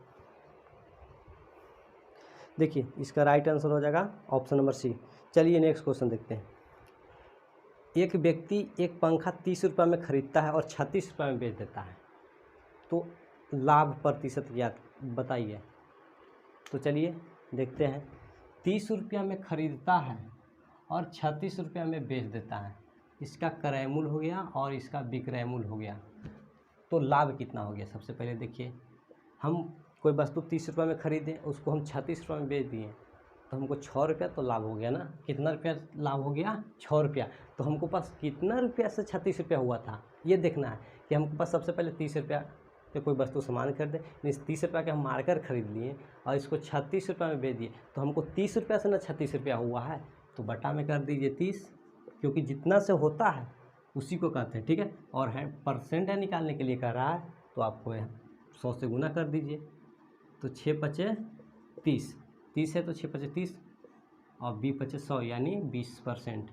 देखिए इसका राइट आंसर हो जाएगा ऑप्शन नंबर सी। चलिए नेक्स्ट क्वेश्चन देखते हैं। एक व्यक्ति एक पंखा 30 रुपये में खरीदता है और 36 रुपये में बेच देता है, तो लाभ प्रतिशत ज्ञात बताइए। तो चलिए देखते हैं, 30 रुपया में खरीदता है और 36 रुपया में बेच देता है, इसका क्रय मूल्य हो गया और इसका विक्रय मूल्य हो गया, तो लाभ कितना हो गया। सबसे पहले देखिए, हम कोई वस्तु 30 रुपये में खरीदे, उसको हम 36 रुपये में बेच दिए, तो हमको 6 रुपया तो लाभ हो गया ना। कितना रुपया लाभ हो गया, 6 रुपया। तो हमको पास कितना रुपया से 36 रुपया हुआ था, ये देखना है कि हमको पास सबसे पहले 30 रुपया पे कोई वस्तु सामान खरीदे, इस 30 रुपया के हम मारकर खरीद लिए और इसको 36 रुपया में बेच दिए, तो हमको 30 रुपया से ना 36 रुपया हुआ है, तो बटा में कर दीजिए 30, क्योंकि जितना से होता है उसी को कहते हैं। ठीक है, और है परसेंट है निकालने के लिए कर रहा है, तो आपको 100 से गुना कर दीजिए, तो 6 पचे 30, 30 है तो 6 पचे 30 और 20 पचे 100, यानी 20%।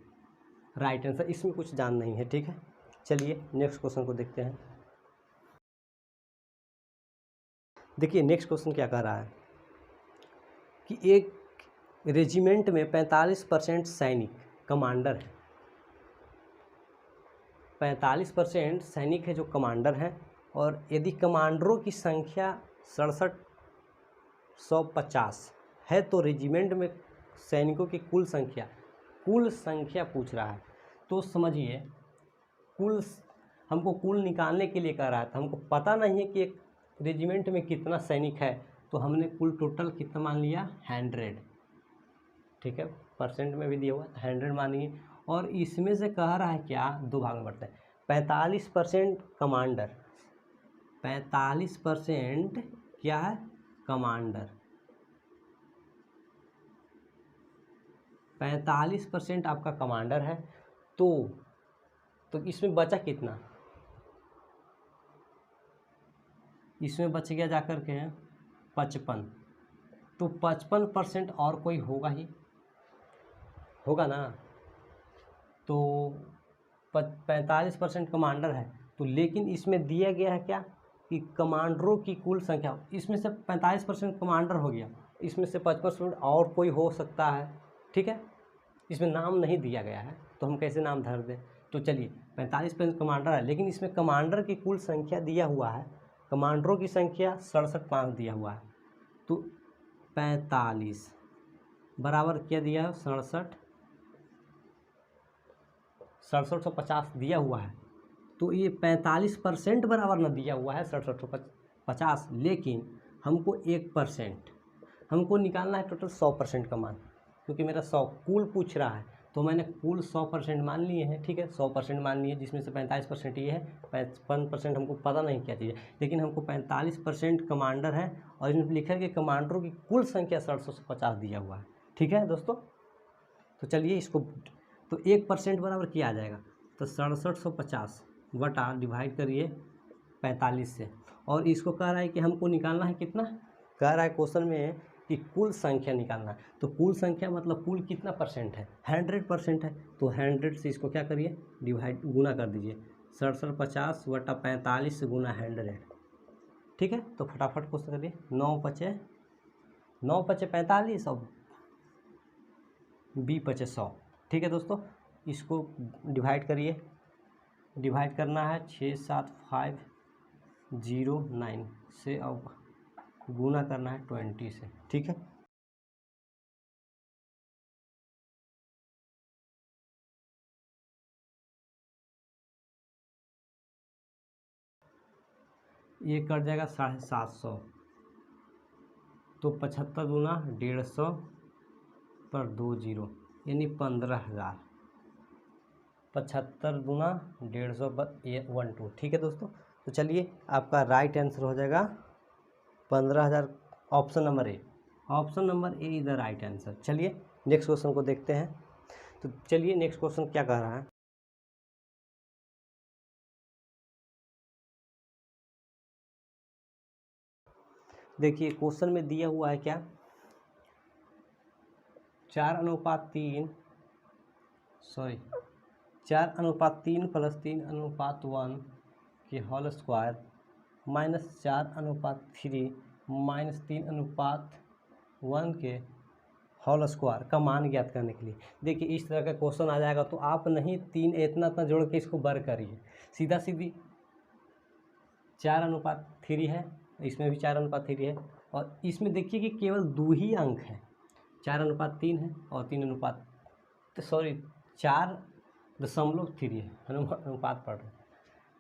राइट आंसर, इसमें कुछ जान नहीं है। ठीक है, चलिए नेक्स्ट क्वेश्चन को देखते हैं। देखिए नेक्स्ट क्वेश्चन क्या कह रहा है कि एक रेजिमेंट में 45% सैनिक कमांडर है, 45% सैनिक है जो कमांडर हैं, और यदि कमांडरों की संख्या 6750 है तो रेजिमेंट में सैनिकों की कुल संख्या पूछ रहा है। तो समझिए, हमको कुल निकालने के लिए कह रहा है, तो हमको पता नहीं है कि एक रेजिमेंट में कितना सैनिक है, तो हमने कुल टोटल कितना मान लिया, 100। ठीक है, परसेंट में भी दिया हुआ 100 मानिए, और इसमें से कह रहा है क्या, 2 भाग में बढ़ता है, 45% कमांडर, 45% क्या है, कमांडर, 45% आपका कमांडर है, तो इसमें बचा कितना, इसमें बच गया जाकर के 55, तो 55% और कोई होगा ना, तो 45% कमांडर है, तो लेकिन इसमें दिया गया है क्या कि कमांडरों की कुल संख्या, इसमें से 45% कमांडर हो गया, इसमें से 55% और कोई हो सकता है। ठीक है, इसमें नाम नहीं दिया गया है, तो हम कैसे नाम धर दें। तो चलिए 45% कमांडर है, लेकिन इसमें कमांडर की कुल संख्या दिया हुआ है, कमांडरों की संख्या 67,500 दिया हुआ है, तो 45 बराबर क्या दिया है, 6750 दिया हुआ है, तो ये 45% बराबर ना दिया हुआ है 6750, लेकिन हमको 1% हमको निकालना है टोटल 100% का मान, क्योंकि मेरा 100 कुल पूछ रहा है, तो मैंने कुल 100% मान लिए हैं। ठीक है, 100% मान लिए, जिसमें से 45% ये है, 55% हमको पता नहीं क्या चीज़ है, लेकिन हमको 45% कमांडर है, और इसमें लिखा है कि कमांडरों की कुल संख्या 6750 दिया हुआ है, ठीक है दोस्तों। तो चलिए इसको, तो 1% बराबर क्या आ जाएगा, तो 6750 बटा डिवाइड करिए 45 से। और इसको कह रहा है कि हमको निकालना है कितना, कह रहा है क्वेश्चन में कि कुल संख्या निकालना है। तो कुल संख्या मतलब कुल कितना परसेंट है, 100% है। तो 100 से इसको क्या करिए, डिवाइड गुना कर दीजिए, 6750 बटा 45 से गुना 100। ठीक है, तो फटाफट क्वेश्चन करिए, 9 पचे 45 और 20 पचे 100। ठीक है दोस्तों, इसको डिवाइड करिए, डिवाइड करना है 67509 से और गुना करना है 20 से। ठीक है, ये कट जाएगा 750, तो 75 गुना 150 पर 2 जीरो यानी 15,000। 75 गुना 150 पर 12। ठीक है दोस्तों, तो चलिए आपका राइट आंसर हो जाएगा 15,000, option number A. Option number A is the right answer. चलिए नेक्स्ट क्वेश्चन को देखते हैं। तो चलिए नेक्स्ट क्वेश्चन क्या कह रहा है, देखिए क्वेश्चन में दिया हुआ है क्या, 4:3 प्लस 3:1 के होल स्क्वायर माइनस 4:3 माइनस 3:1 के होल स्क्वायर का मान ज्ञात करने के लिए। देखिए इस तरह का क्वेश्चन आ जाएगा तो आप नहीं तीन इतना इतना जोड़ के इसको बर करिए, सीधा सीधी 4:3 है, इसमें भी 4:3 है, और इसमें देखिए कि केवल 2 ही अंक हैं, 4:3 है और 4.3 है, अनुपात पढ़ रहे हैं,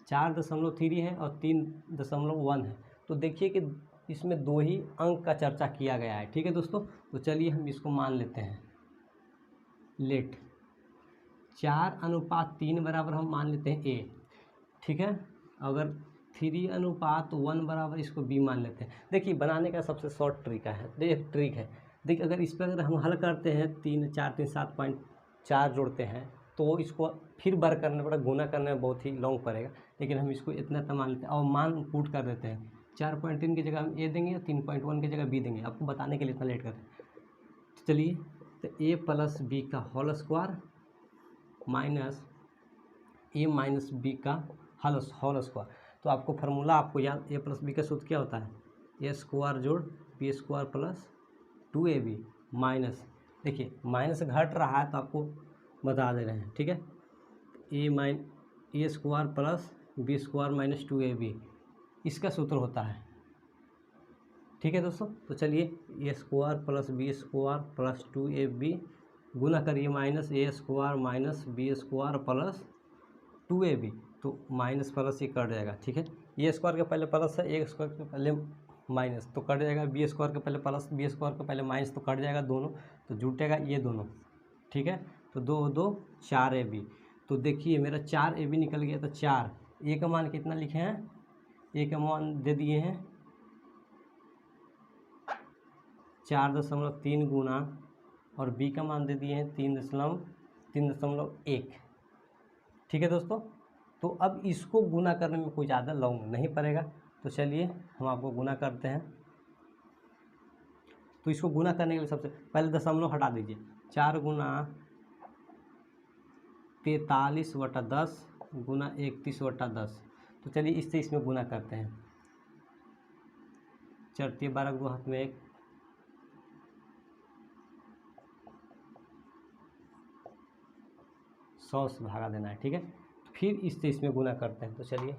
4.3 है और 3.1 है। तो देखिए कि इसमें 2 ही अंक का चर्चा किया गया है। ठीक है दोस्तों, तो चलिए हम इसको मान लेते हैं, लेट 4:3 बराबर हम मान लेते हैं ए। ठीक है, अगर 3:1 बराबर इसको बी मान लेते हैं। देखिए बनाने का सबसे शॉर्ट ट्रिक है, एक ट्रिक है। देखिए अगर इस पर अगर हम हल करते हैं 3 4 3 7.4 जोड़ते हैं तो इसको फिर बर करने पड़ेगा, गुना करने में बहुत ही लॉन्ग पड़ेगा, लेकिन हम इसको इतना इतना मान लेते हैं और मान पुट कर देते हैं। 4.3 की जगह हम ए देंगे और 3.1 की जगह बी देंगे, आपको बताने के लिए इतना लेट करते हैं। तो चलिए, तो ए प्लस बी का होल स्क्वायर माइनस ए माइनस बी का होल स्क्वायर। तो आपको फार्मूला आपको याद, ए प्लस बी का सूत्र क्या होता है, ए स्क्वायर जोड़ B square plus 2ab minus, देखिए माइनस घट रहा है तो आपको बता दे रहे हैं। ठीक है, A square plus B square minus 2ab इसका सूत्र होता है। ठीक है दोस्तों, तो चलिए A square plus B square plus 2ab गुना करिए minus A square minus B square plus 2ab, तो माइनस प्लस ये कट जाएगा। ठीक है, ए स्क्वायर के पहले प्लस है, ए स्क्वायर के पहले माइनस तो कट जाएगा, बी स्क्वायर के पहले प्लस बी स्क्वायर के पहले माइनस तो कट जाएगा दोनों, तो जुटेगा ये दोनों। ठीक है, तो 2 2 4ab, तो देखिए मेरा 4ab निकल गया, तो 4 ए का मान कितना लिखे हैं, ए का मान दे दिए हैं 4.3 गुना और बी का मान दे दिए हैं 3.1। ठीक है दोस्तों, तो अब इसको गुना करने में कोई ज़्यादा लॉन्ग नहीं पड़ेगा, तो चलिए हम आपको गुना करते हैं। तो इसको गुना करने के लिए सबसे पहले दशमलव हटा दीजिए, 4 गुना 43/10 गुना 31/10। तो चलिए इससे इसमें गुना करते हैं, 4 12 दो हाथ में 1, 100 से भागा देना है। ठीक है, फिर इससे इसमें गुना करते हैं, तो चलिए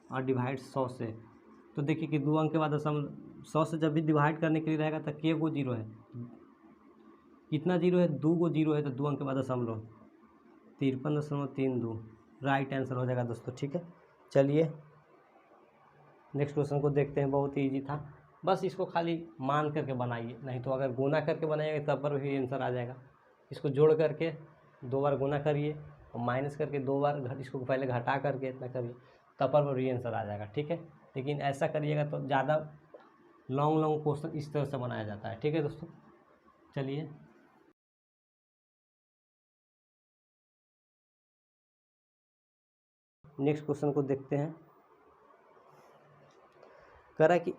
और डिवाइड 100 से, तो देखिए कि 2 अंक के बाद दशमलव 100 से जब भी डिवाइड करने के लिए रहेगा तो के गो जीरो है, कितना जीरो है, 2 गो जीरो है, तो 2 अंक के बाद दशमलव 53.32 राइट आंसर हो जाएगा दोस्तों। ठीक है, चलिए नेक्स्ट क्वेश्चन को देखते हैं, बहुत ही ईजी था, बस इसको खाली मान करके बनाइए, नहीं तो अगर गुना करके बनाइएगा तब पर भी आंसर आ जाएगा। इसको जोड़ करके 2 बार गुना करिए और माइनस करके 2 बार इसको पहले घटा करके इतना करिए, तब पर वही आंसर आ जाएगा, ठीक है। लेकिन ऐसा करिएगा तो ज़्यादा लॉन्ग क्वेश्चन इस तरह से बनाया जाता है, ठीक है दोस्तों। चलिए नेक्स्ट क्वेश्चन को देखते हैं। कह रहा है कि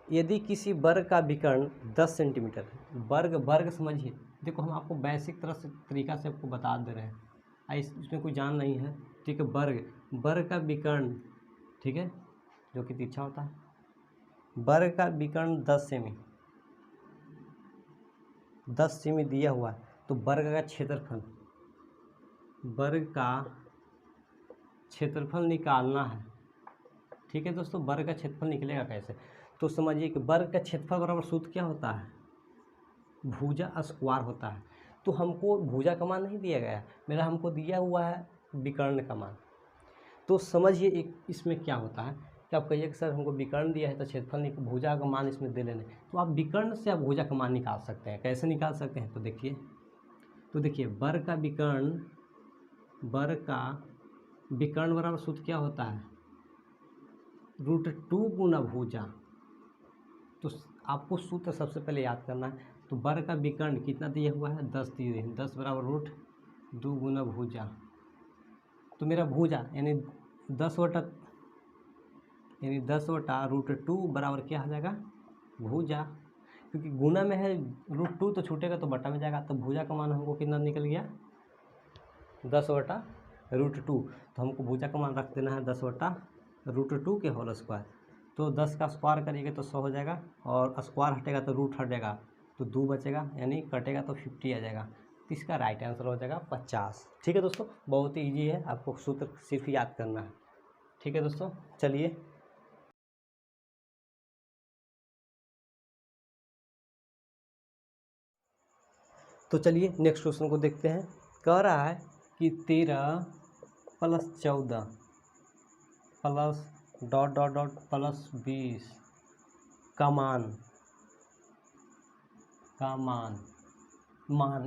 यदि किसी वर्ग का विकर्ण 10 सेंटीमीटर है, वर्ग समझिए, देखो हम आपको बेसिक तरह से तरीका से आपको बता दे रहे हैं, इसमें कोई जान नहीं है, ठीक है। वर्ग का विकर्ण, ठीक है, जो कि तिरछा होता है। वर्ग का विकर्ण 10 सेमी दिया हुआ है, तो वर्ग का क्षेत्रफल निकालना है, ठीक है दोस्तों। वर्ग का क्षेत्रफल निकलेगा कैसे, तो समझिए कि वर्ग का क्षेत्रफल बराबर सूत्र क्या होता है, भुजा स्क्वायर होता है। तो हमको भुजा का मान नहीं दिया गया है, मेरा हमको दिया हुआ है विकर्ण का मान। तो समझिए एक इसमें क्या होता है कि आप कहिए कि सर हमको विकर्ण दिया है तो क्षेत्रफल भुजा का मान इसमें दे लेने, तो आप विकर्ण से आप भुजा का मान निकाल सकते हैं। कैसे निकाल सकते हैं, तो देखिए वर्ग का विकर्ण बराबर सूत्र क्या होता है, √2 गुना भुजा। तो आपको सूत्र सबसे पहले याद करना है। तो वर्ग का विकर्ण कितना दिया हुआ है, 10 दिए हैं, 10 बराबर √2 गुना भुजा। तो मेरा भुजा यानी 10 बटा √2 बराबर क्या आ जाएगा, भुजा। क्योंकि गुना में है √2 तो छूटेगा तो बटा में जाएगा, तो भुजा का मान हमको कितना निकल गया, 10 बटा √2। तो हमको भुजा का मान रख देना है 10 बटा √2 के होल स्क्वायर। तो 10 का स्क्वायर करिएगा तो 100 हो जाएगा, और स्क्वायर हटेगा तो रूट हट जाएगा, तो 2 बचेगा, यानी कटेगा तो 50 आ जाएगा। तो इसका राइट आंसर हो जाएगा 50, ठीक है दोस्तों। बहुत ही ईजी है, आपको सूत्र सिर्फ याद करना है, ठीक है दोस्तों। चलिए तो चलिए नेक्स्ट क्वेश्चन को देखते हैं। कह रहा है कि 13 + 14 प्लस ... प्लस 20 का मान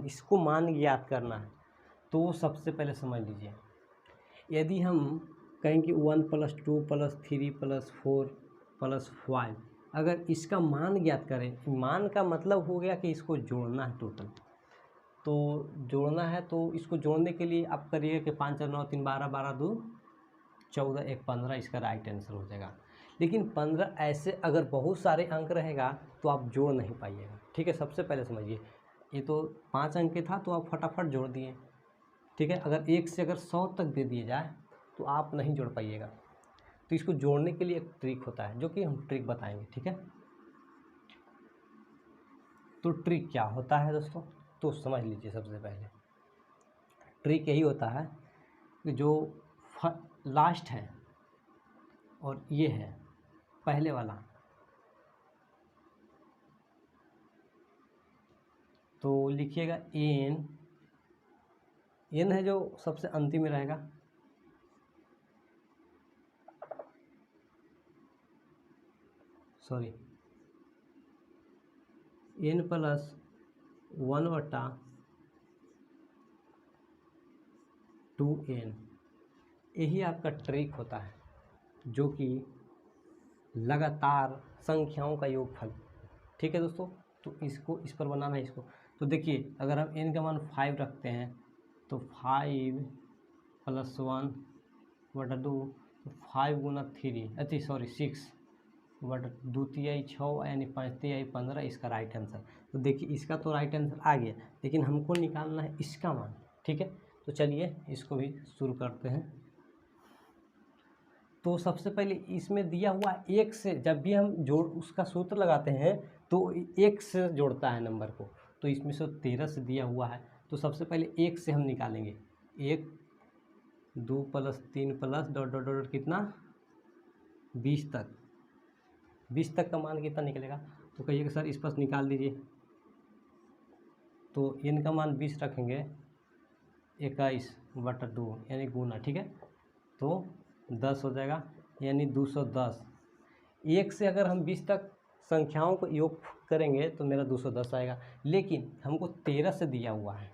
इसको मान ज्ञात करना है। तो सबसे पहले समझ लीजिए, यदि हम कहें कि 1 + 2 + 3 + 4 + 5, अगर इसका मान ज्ञात करें, मान का मतलब हो गया कि इसको जोड़ना है टोटल। तो जोड़ना है तो इसको जोड़ने के लिए आप करिए कि 5 और 9 3 12 12 2 14 1 15, इसका राइट आंसर हो जाएगा। लेकिन 15 ऐसे अगर बहुत सारे अंक रहेगा तो आप जोड़ नहीं पाइएगा, ठीक है। सबसे पहले समझिए, ये तो 5 अंक के था तो आप फटाफट जोड़ दिए, ठीक है। अगर 1 से अगर 100 तक दे दिए जाए तो आप नहीं जोड़ पाइएगा। तो इसको जोड़ने के लिए एक ट्रिक होता है, जो कि हम ट्रिक बताएंगे, ठीक है। तो ट्रिक क्या होता है दोस्तों, तो समझ लीजिए। सबसे पहले ट्रिक यही होता है कि जो लास्ट है और ये है पहले वाला, तो लिखिएगा n है जो सबसे अंतिम में रहेगा, सॉरी n + 1/2n, यही आपका ट्रिक होता है, जो कि लगातार संख्याओं का योगफल, ठीक है दोस्तों। तो इसको इस पर बनाना है इसको। तो देखिए अगर हम n का मान 5 रखते हैं तो 5 + 1/2, तो 5 गुना 3 6 बट 2 तिहाई 6 यानी 5 तिहाई 15, इसका राइट आंसर। तो देखिए इसका तो राइट आंसर आ गया, लेकिन हमको निकालना है इसका मान, ठीक है। तो चलिए इसको भी शुरू करते हैं। तो सबसे पहले इसमें दिया हुआ 1 से, जब भी हम जोड़ उसका सूत्र लगाते हैं तो 1 से जोड़ता है नंबर को। तो इसमें से 13 से दिया हुआ है, तो सबसे पहले 1 से हम निकालेंगे। 1 2 + 3 + ... कितना 20 तक, 20 तक का मान कितना निकलेगा, तो कहिए कि सर इस पर निकाल दीजिए। तो n का मान 20 रखेंगे, 21/2 यानी गुना, ठीक है। तो 10 हो जाएगा, यानी 210। 1 से अगर हम 20 तक संख्याओं को योग करेंगे तो मेरा 210 आएगा। लेकिन हमको 13 से दिया हुआ है,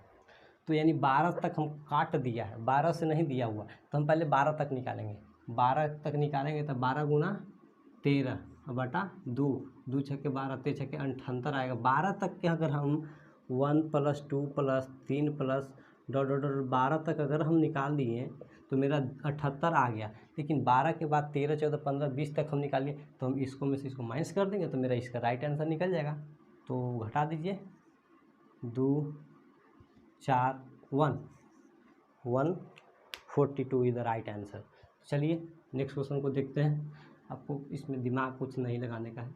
तो यानी 12 तक हम काट दिया है, 12 से नहीं दिया हुआ, तो हम पहले 12 तक निकालेंगे। 12 तक निकालेंगे तो 12 गुना 13 बटा 2, 2 छक्के 12, 3 छक्के 78 आएगा। 12 तक के अगर हम 1 + 2 + 3 प्लस डॉट डॉट डॉट 12 तक अगर हम निकाल दिए तो मेरा 78 आ गया। लेकिन 12 के बाद 13, 14, 15, 20 तक हम निकाल लिए तो हम इसको में से इसको माइनस कर देंगे तो मेरा इसका राइट आंसर निकल जाएगा। तो घटा दीजिए 2 4 1 142 इज द राइट आंसर। चलिए नेक्स्ट क्वेश्चन को देखते हैं। आपको इसमें दिमाग कुछ नहीं लगाने का है,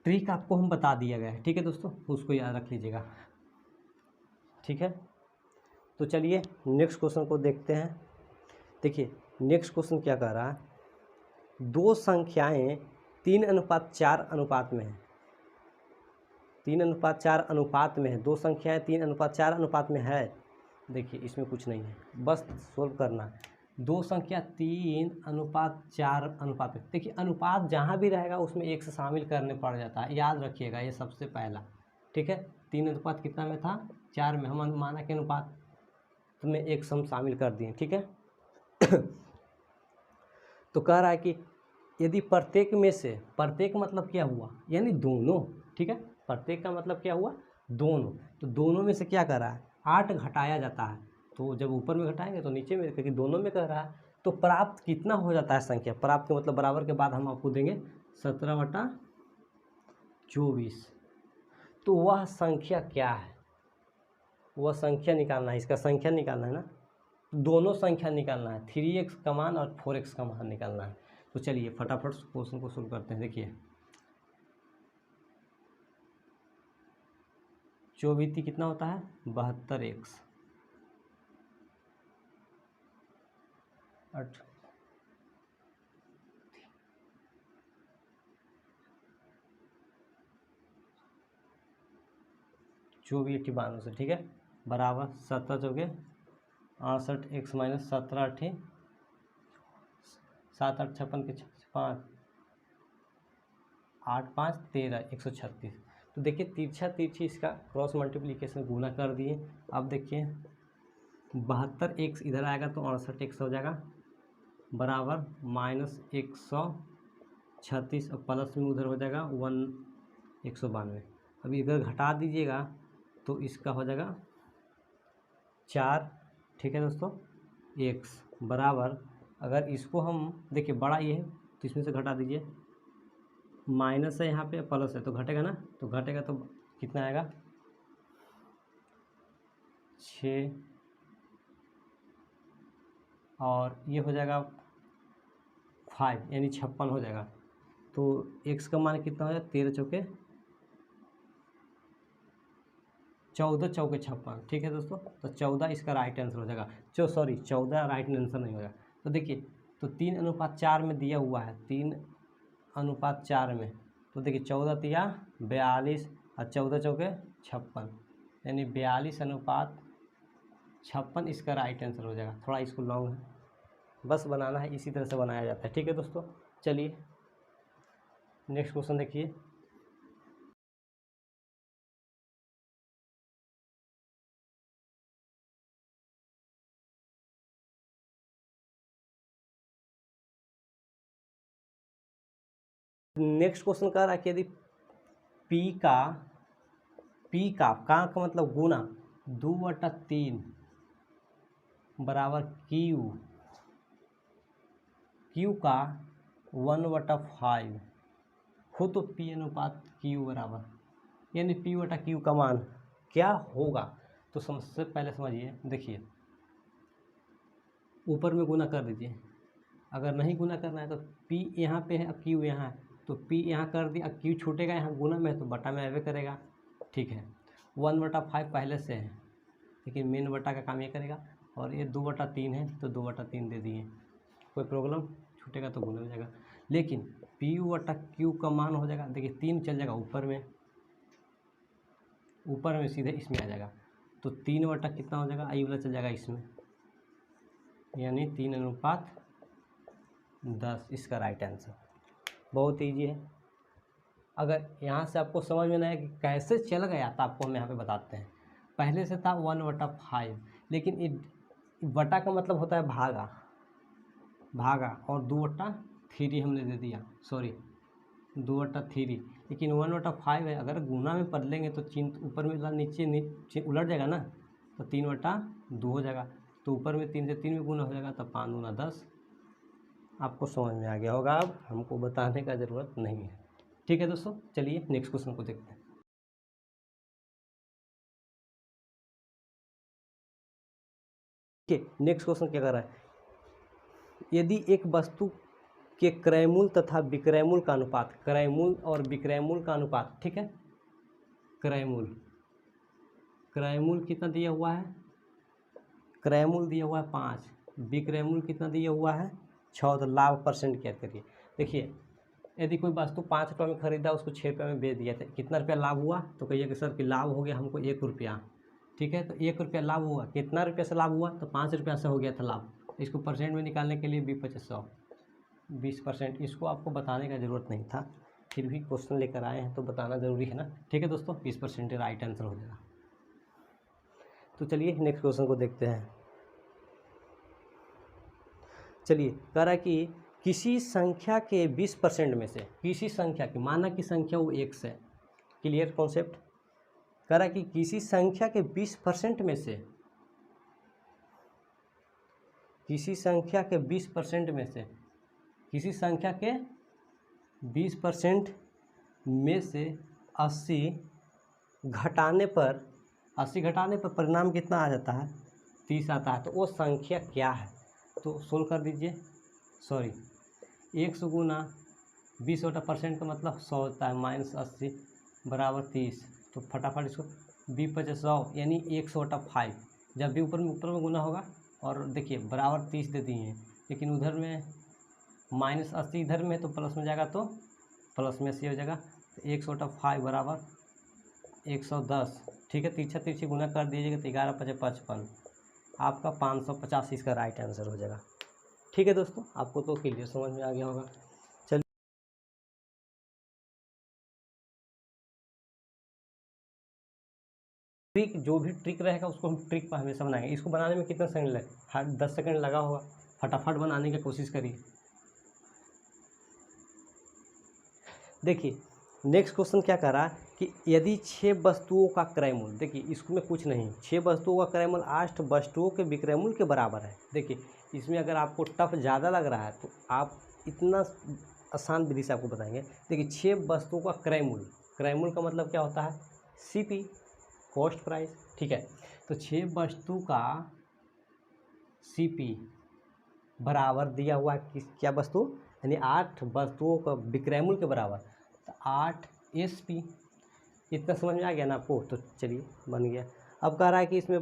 ट्रिक आपको हम बता दिया गया है, ठीक है दोस्तों, उसको याद रख लीजिएगा, ठीक है। तो चलिए नेक्स्ट क्वेश्चन को देखते हैं। देखिए नेक्स्ट क्वेश्चन क्या कह रहा है, दो संख्याएं 3:4 अनुपात में है, 3:4 अनुपात में है, दो संख्याएं 3:4 अनुपात में है। देखिए इसमें कुछ नहीं है, बस सोल्व करना है। दो संख्या 3:4 अनुपात में, देखिए अनुपात जहाँ भी रहेगा उसमें एक से शामिल करने पड़ जाता है, याद रखिएगा ये सबसे पहला, ठीक है। 3 अनुपात कितना में था, 4 में, हम अनुमाना के अनुपात में एक सम शामिल कर दिए, ठीक है। तो कह रहा है कि यदि प्रत्येक में से, प्रत्येक मतलब क्या हुआ, यानी दोनों, ठीक है, प्रत्येक का मतलब क्या हुआ, दोनों, तो दोनों में से क्या कर रहा है, 8 घटाया जाता है। तो जब ऊपर में घटाएंगे तो नीचे में, क्योंकि दोनों में कह रहा है, तो प्राप्त कितना हो जाता है संख्या, प्राप्त के मतलब बराबर के बाद हम आपको देंगे 17/24। तो वह संख्या क्या है, वह संख्या निकालना है, इसका संख्या निकालना है ना, दोनों संख्या निकालना है, 3x का मान और 4x का मान निकालना है। तो चलिए फटाफट क्वेश्चन को सोल्व करते हैं। देखिए 24 कितना होता है, 72x, 24 92 से, ठीक है, बराबर 17 चौके 68, x माइनस 17 8 7 8 56 के 5 8 5 13 136। तो देखिए तिरछा तिरछी इसका क्रॉस मल्टीप्लिकेशन गुना कर दिए। अब देखिए 72x इधर आएगा तो 68x हो जाएगा, बराबर माइनस 136 और प्लस में उधर हो जाएगा 192। अभी इधर घटा दीजिएगा तो इसका हो जाएगा 4, ठीक है दोस्तों, x बराबर, अगर इसको हम देखिए बड़ा ये है तो इसमें से घटा दीजिए, माइनस है यहाँ पे प्लस है तो घटेगा ना, तो घटेगा तो कितना आएगा 6 और ये हो जाएगा 5 यानी 56 हो जाएगा। तो x का मान कितना हो जाएगा, 13 चौके 14 चौके 56, ठीक है दोस्तों। तो 14 इसका राइट आंसर हो जाएगा, 14 राइट आंसर नहीं होगा। तो देखिए तो 3:4 में दिया हुआ है, 3:4 में, तो देखिए 14 तिया 42 और 14 चौके 56, यानी 42:56 इसका राइट आंसर हो जाएगा। थोड़ा इसको लॉन्ग है, बस बनाना है, इसी तरह से बनाया जाता है, ठीक है दोस्तों। चलिए नेक्स्ट क्वेश्चन देखिए। नेक्स्ट क्वेश्चन कह रहा है कि यदि P का मतलब गुना 2/3 बराबर Q का 1/5 हो तो P अनुपात Q बराबर, यानी P/Q का मान क्या होगा। तो सबसे पहले समझिए, देखिए ऊपर में गुना कर दीजिए, अगर नहीं गुना करना है तो P यहाँ पे है और Q यहाँ है, तो P यहाँ कर दिया, Q छूटेगा यहाँ गुना में तो बटा में आवे करेगा, ठीक है। 1/5 पहले से है, लेकिन मेन बटा का काम ये करेगा, और ये 2/3 है तो 2/3 दे दिए, कोई प्रॉब्लम, छूटेगा तो गुना हो जाएगा। लेकिन P/Q का मान हो जाएगा, देखिए 3 चल जाएगा ऊपर में सीधे इसमें आ जाएगा, तो 3 कितना हो जाएगा, आई वाला चल जाएगा इसमें, यानी 3:10 इसका राइट आंसर। बहुत ईजी है। अगर यहाँ से आपको समझ में नहीं आया कि कैसे चल गया तो आपको हम यहाँ पे बताते हैं। पहले से था 1/5, लेकिन बटा का मतलब होता है भागा, भागा और 2/3 हमने दे दिया, सॉरी 2/3, लेकिन 1/5 है। अगर गुना में बदलेंगे तो चिन्ह ऊपर में नीचे उलट जाएगा ना, तो 3/2 हो जाएगा। तो ऊपर में 3 से 3 में गुना हो जाएगा, तो 5 दूना 10। आपको समझ में आ गया होगा, अब हमको बताने का ज़रूरत नहीं है। ठीक है दोस्तों, चलिए नेक्स्ट क्वेश्चन को देखते हैं। ठीक, नेक्स्ट क्वेश्चन क्या कर रहा है, यदि एक वस्तु के क्रय मूल्य तथा विक्रय मूल्य का अनुपात, क्रय मूल्य और विक्रय मूल्य का अनुपात, ठीक है, क्रय मूल्य कितना दिया हुआ है, क्रय मूल्य दिया हुआ है 5, विक्रय मूल्य कितना दिया हुआ है 6, तो लाभ परसेंट क्या करिए। देखिए, यदि कोई वस्तु 5 रुपये में खरीदा, उसको 6 रुपये में बेच दिया, तो कितना रुपया लाभ हुआ, तो कहिए कि सर कि लाभ हो गया हमको 1 रुपया। ठीक है, तो 1 रुपया लाभ हुआ, कितना रुपये से लाभ हुआ, तो 5 रुपया से हो गया था लाभ। इसको परसेंट में निकालने के लिए 20%, इसको आपको बताने का ज़रूरत नहीं था, फिर भी क्वेश्चन लेकर आए हैं तो बताना ज़रूरी है ना। ठीक है दोस्तों, 20% राइट आंसर हो जाएगा। तो चलिए नेक्स्ट क्वेश्चन को देखते हैं। चलिए, कह रहा है कि किसी संख्या के 20% में से, किसी संख्या की, माना कि संख्या वो x है, क्लियर कॉन्सेप्ट। कह रहा है कि किसी संख्या के 20% में से, किसी संख्या के 20% में से, किसी संख्या के 20% में से 80 घटाने पर, 80 घटाने पर परिणाम कितना आ जाता है, 30 आता है। तो वो संख्या क्या है, तो सोल्व कर दीजिए। सॉरी, 100 गुना 20% का मतलब 100 होता है, -80 बराबर 30। तो फटाफट इसको 20×100 यानी 100/5, जब भी ऊपर में गुना होगा, और देखिए बराबर 30 दे दिए हैं, लेकिन उधर में -80 इधर में, तो प्लस में जाएगा तो प्लस में 80 हो जाएगा। तो 100/5 बराबर 110। ठीक है, तीछा तीछी गुना कर दीजिएगा तो 11×5 = 55, आपका 585 इसका राइट आंसर हो जाएगा। ठीक है दोस्तों, आपको तो क्लियर समझ में आ गया होगा। चलिए, ट्रिक, जो भी ट्रिक रहेगा उसको हम ट्रिक पर हमेशा बनाएंगे। इसको बनाने में कितना सेकंड लगे, हर 10 सेकंड लगा होगा, फटाफट बनाने की कोशिश करिए। देखिए नेक्स्ट क्वेश्चन क्या कर रहा है कि यदि 6 वस्तुओं का क्रय मूल्य, देखिए इसमें कुछ नहीं, 6 वस्तुओं का क्रय मूल्य 8 वस्तुओं के विक्रय मूल्य के बराबर है। देखिए इसमें अगर आपको टफ ज़्यादा लग रहा है तो आप इतना आसान विधि से आपको बताएंगे। देखिए 6 वस्तुओं का क्रय मूल्य, क्रय मूल्य का मतलब क्या होता है, CP, कॉस्ट प्राइस। ठीक है, तो 6 वस्तु का CP बराबर दिया हुआ किस, क्या वस्तु, यानी 8 वस्तुओं का विक्रय मूल्य के बराबर, तो 8 SP। इतना समझ में आ गया ना आपको, तो चलिए बन गया। अब कह रहा है कि इसमें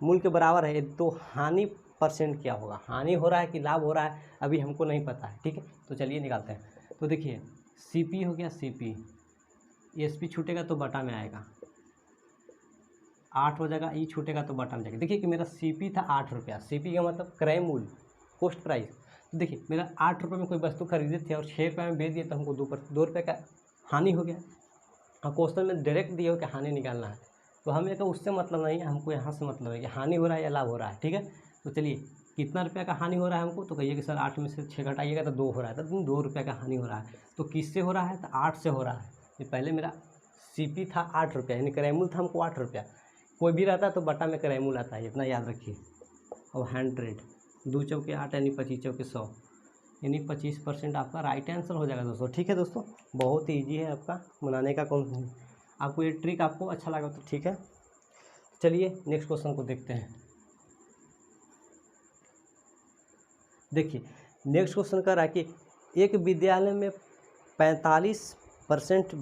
मूल्य के बराबर है, तो हानि परसेंट क्या होगा, हानि हो रहा है कि लाभ हो रहा है, अभी हमको नहीं पता है। ठीक है, तो चलिए निकालते हैं। तो देखिए CP हो गया, CP, SP छूटेगा तो बटा में आएगा, 8 हो जाएगा, ई छूटेगा तो बटा में जाएगा। देखिए कि मेरा CP था 8 रुपया, CP का मतलब क्रय मूल्य, कॉस्ट प्राइस। तो देखिए मेरा 8 रुपये में कोई वस्तु खरीदे थे और 6 रुपये में बेच दिया, तो हमको 2 रुपये का हानि हो गया। और क्वेश्चन में डायरेक्ट दिया हो कि हानि निकालना है, तो हमें तो उससे मतलब नहीं है, हमको यहाँ से मतलब है कि हानि हो रहा है या लाभ हो रहा है। ठीक है, तो चलिए कितना रुपये का हानि हो रहा है हमको, तो कहिए कि सर 8 में से 6 घटाइएगा तो 2 हो रहा है, तो 2 रुपये का हानि हो रहा है। तो किससे हो रहा है, तो 8 से हो रहा है। ये पहले मेरा CP था 8 रुपया, यानी क्रय मूल्य था हमको 8 रुपया, कोई भी रहता है तो बटा में क्रय मूल्य आता है, इतना याद रखिए। और 100, 2 चौके 8 यानी 25 चौके 100, यानी 25% आपका राइट आंसर हो जाएगा दोस्तों। ठीक है दोस्तों, बहुत ही ईजी है आपका बनाने का। कौन आपको ये ट्रिक आपको अच्छा लगा तो ठीक है। चलिए नेक्स्ट क्वेश्चन को देखते हैं। देखिए नेक्स्ट क्वेश्चन कर रहा है कि एक विद्यालय में 45%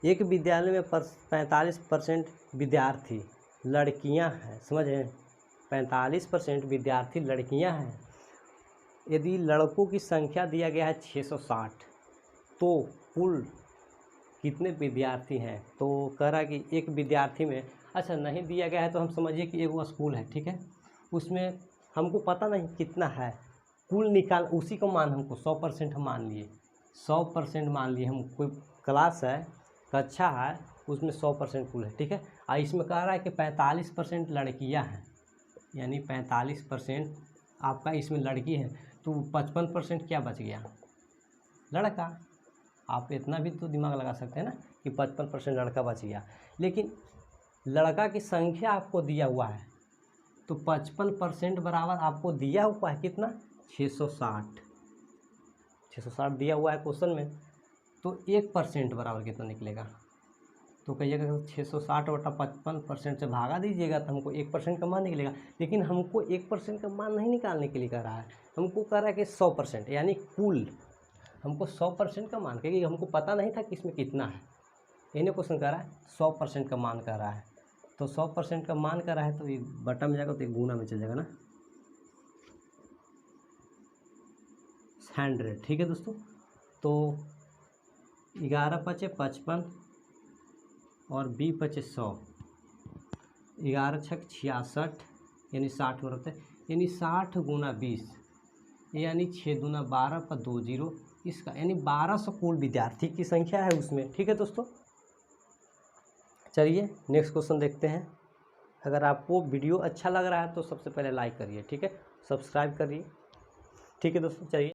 एक विद्यालय में 45% विद्यार्थी लड़कियां हैं, समझ रहे हैं, 45% विद्यार्थी लड़कियां हैं। यदि लड़कों की संख्या दिया गया है 660, तो कुल कितने विद्यार्थी हैं। तो कह रहा है कि एक विद्यार्थी में, अच्छा नहीं दिया गया है तो हम समझिए कि एक वो स्कूल है, ठीक है, उसमें हमको पता नहीं कितना है, कुल निकाल, उसी को मान, हमको 100% हम मान लिए, 100% मान लिए हम, कोई क्लास है, कक्षा है, उसमें 100% कुल है। ठीक है, और इसमें कह रहा है कि 45% लड़कियां हैं, यानी 45% आपका इसमें लड़की है, तो 55% क्या बच गया, लड़का। आप इतना भी तो दिमाग लगा सकते हैं ना कि 55% लड़का बच गया, लेकिन लड़का की संख्या आपको दिया हुआ है, तो 55% बराबर आपको दिया हुआ है कितना, 660 दिया हुआ है क्वेश्चन में। तो 1% बराबर कितना निकलेगा, तो कहिएगा 660/55% से भागा दीजिएगा तो हमको 1% का मान निकलेगा। लेकिन हमको 1% का मान नहीं निकालने के लिए कह रहा है, हमको कह रहा है कि 100%, यानी कुल हमको 100% का मान, क्योंकि हमको पता नहीं था कि इसमें कितना है, इन्हें क्वेश्चन कह रहा है 100% का मान कर रहा है। तो 100% का मान कर रहा है तो ये बटा में जाएगा तो एक गुना में चल जाएगा ना, 100। ठीक है दोस्तों, तो 11 पचे 55 और 20 पचे 100, 11 छक 66, यानी 60 में रखते हैं, यानी 60 गुना 20, यानी 6 दूना 12 पर 2 जीरो, इसका यानी 1200 कुल विद्यार्थी की संख्या है उसमें। ठीक है दोस्तों, चलिए नेक्स्ट क्वेश्चन देखते हैं। अगर आपको वीडियो अच्छा लग रहा है तो सबसे पहले लाइक करिए, ठीक है, सब्सक्राइब करिए। ठीक है दोस्तों, चलिए।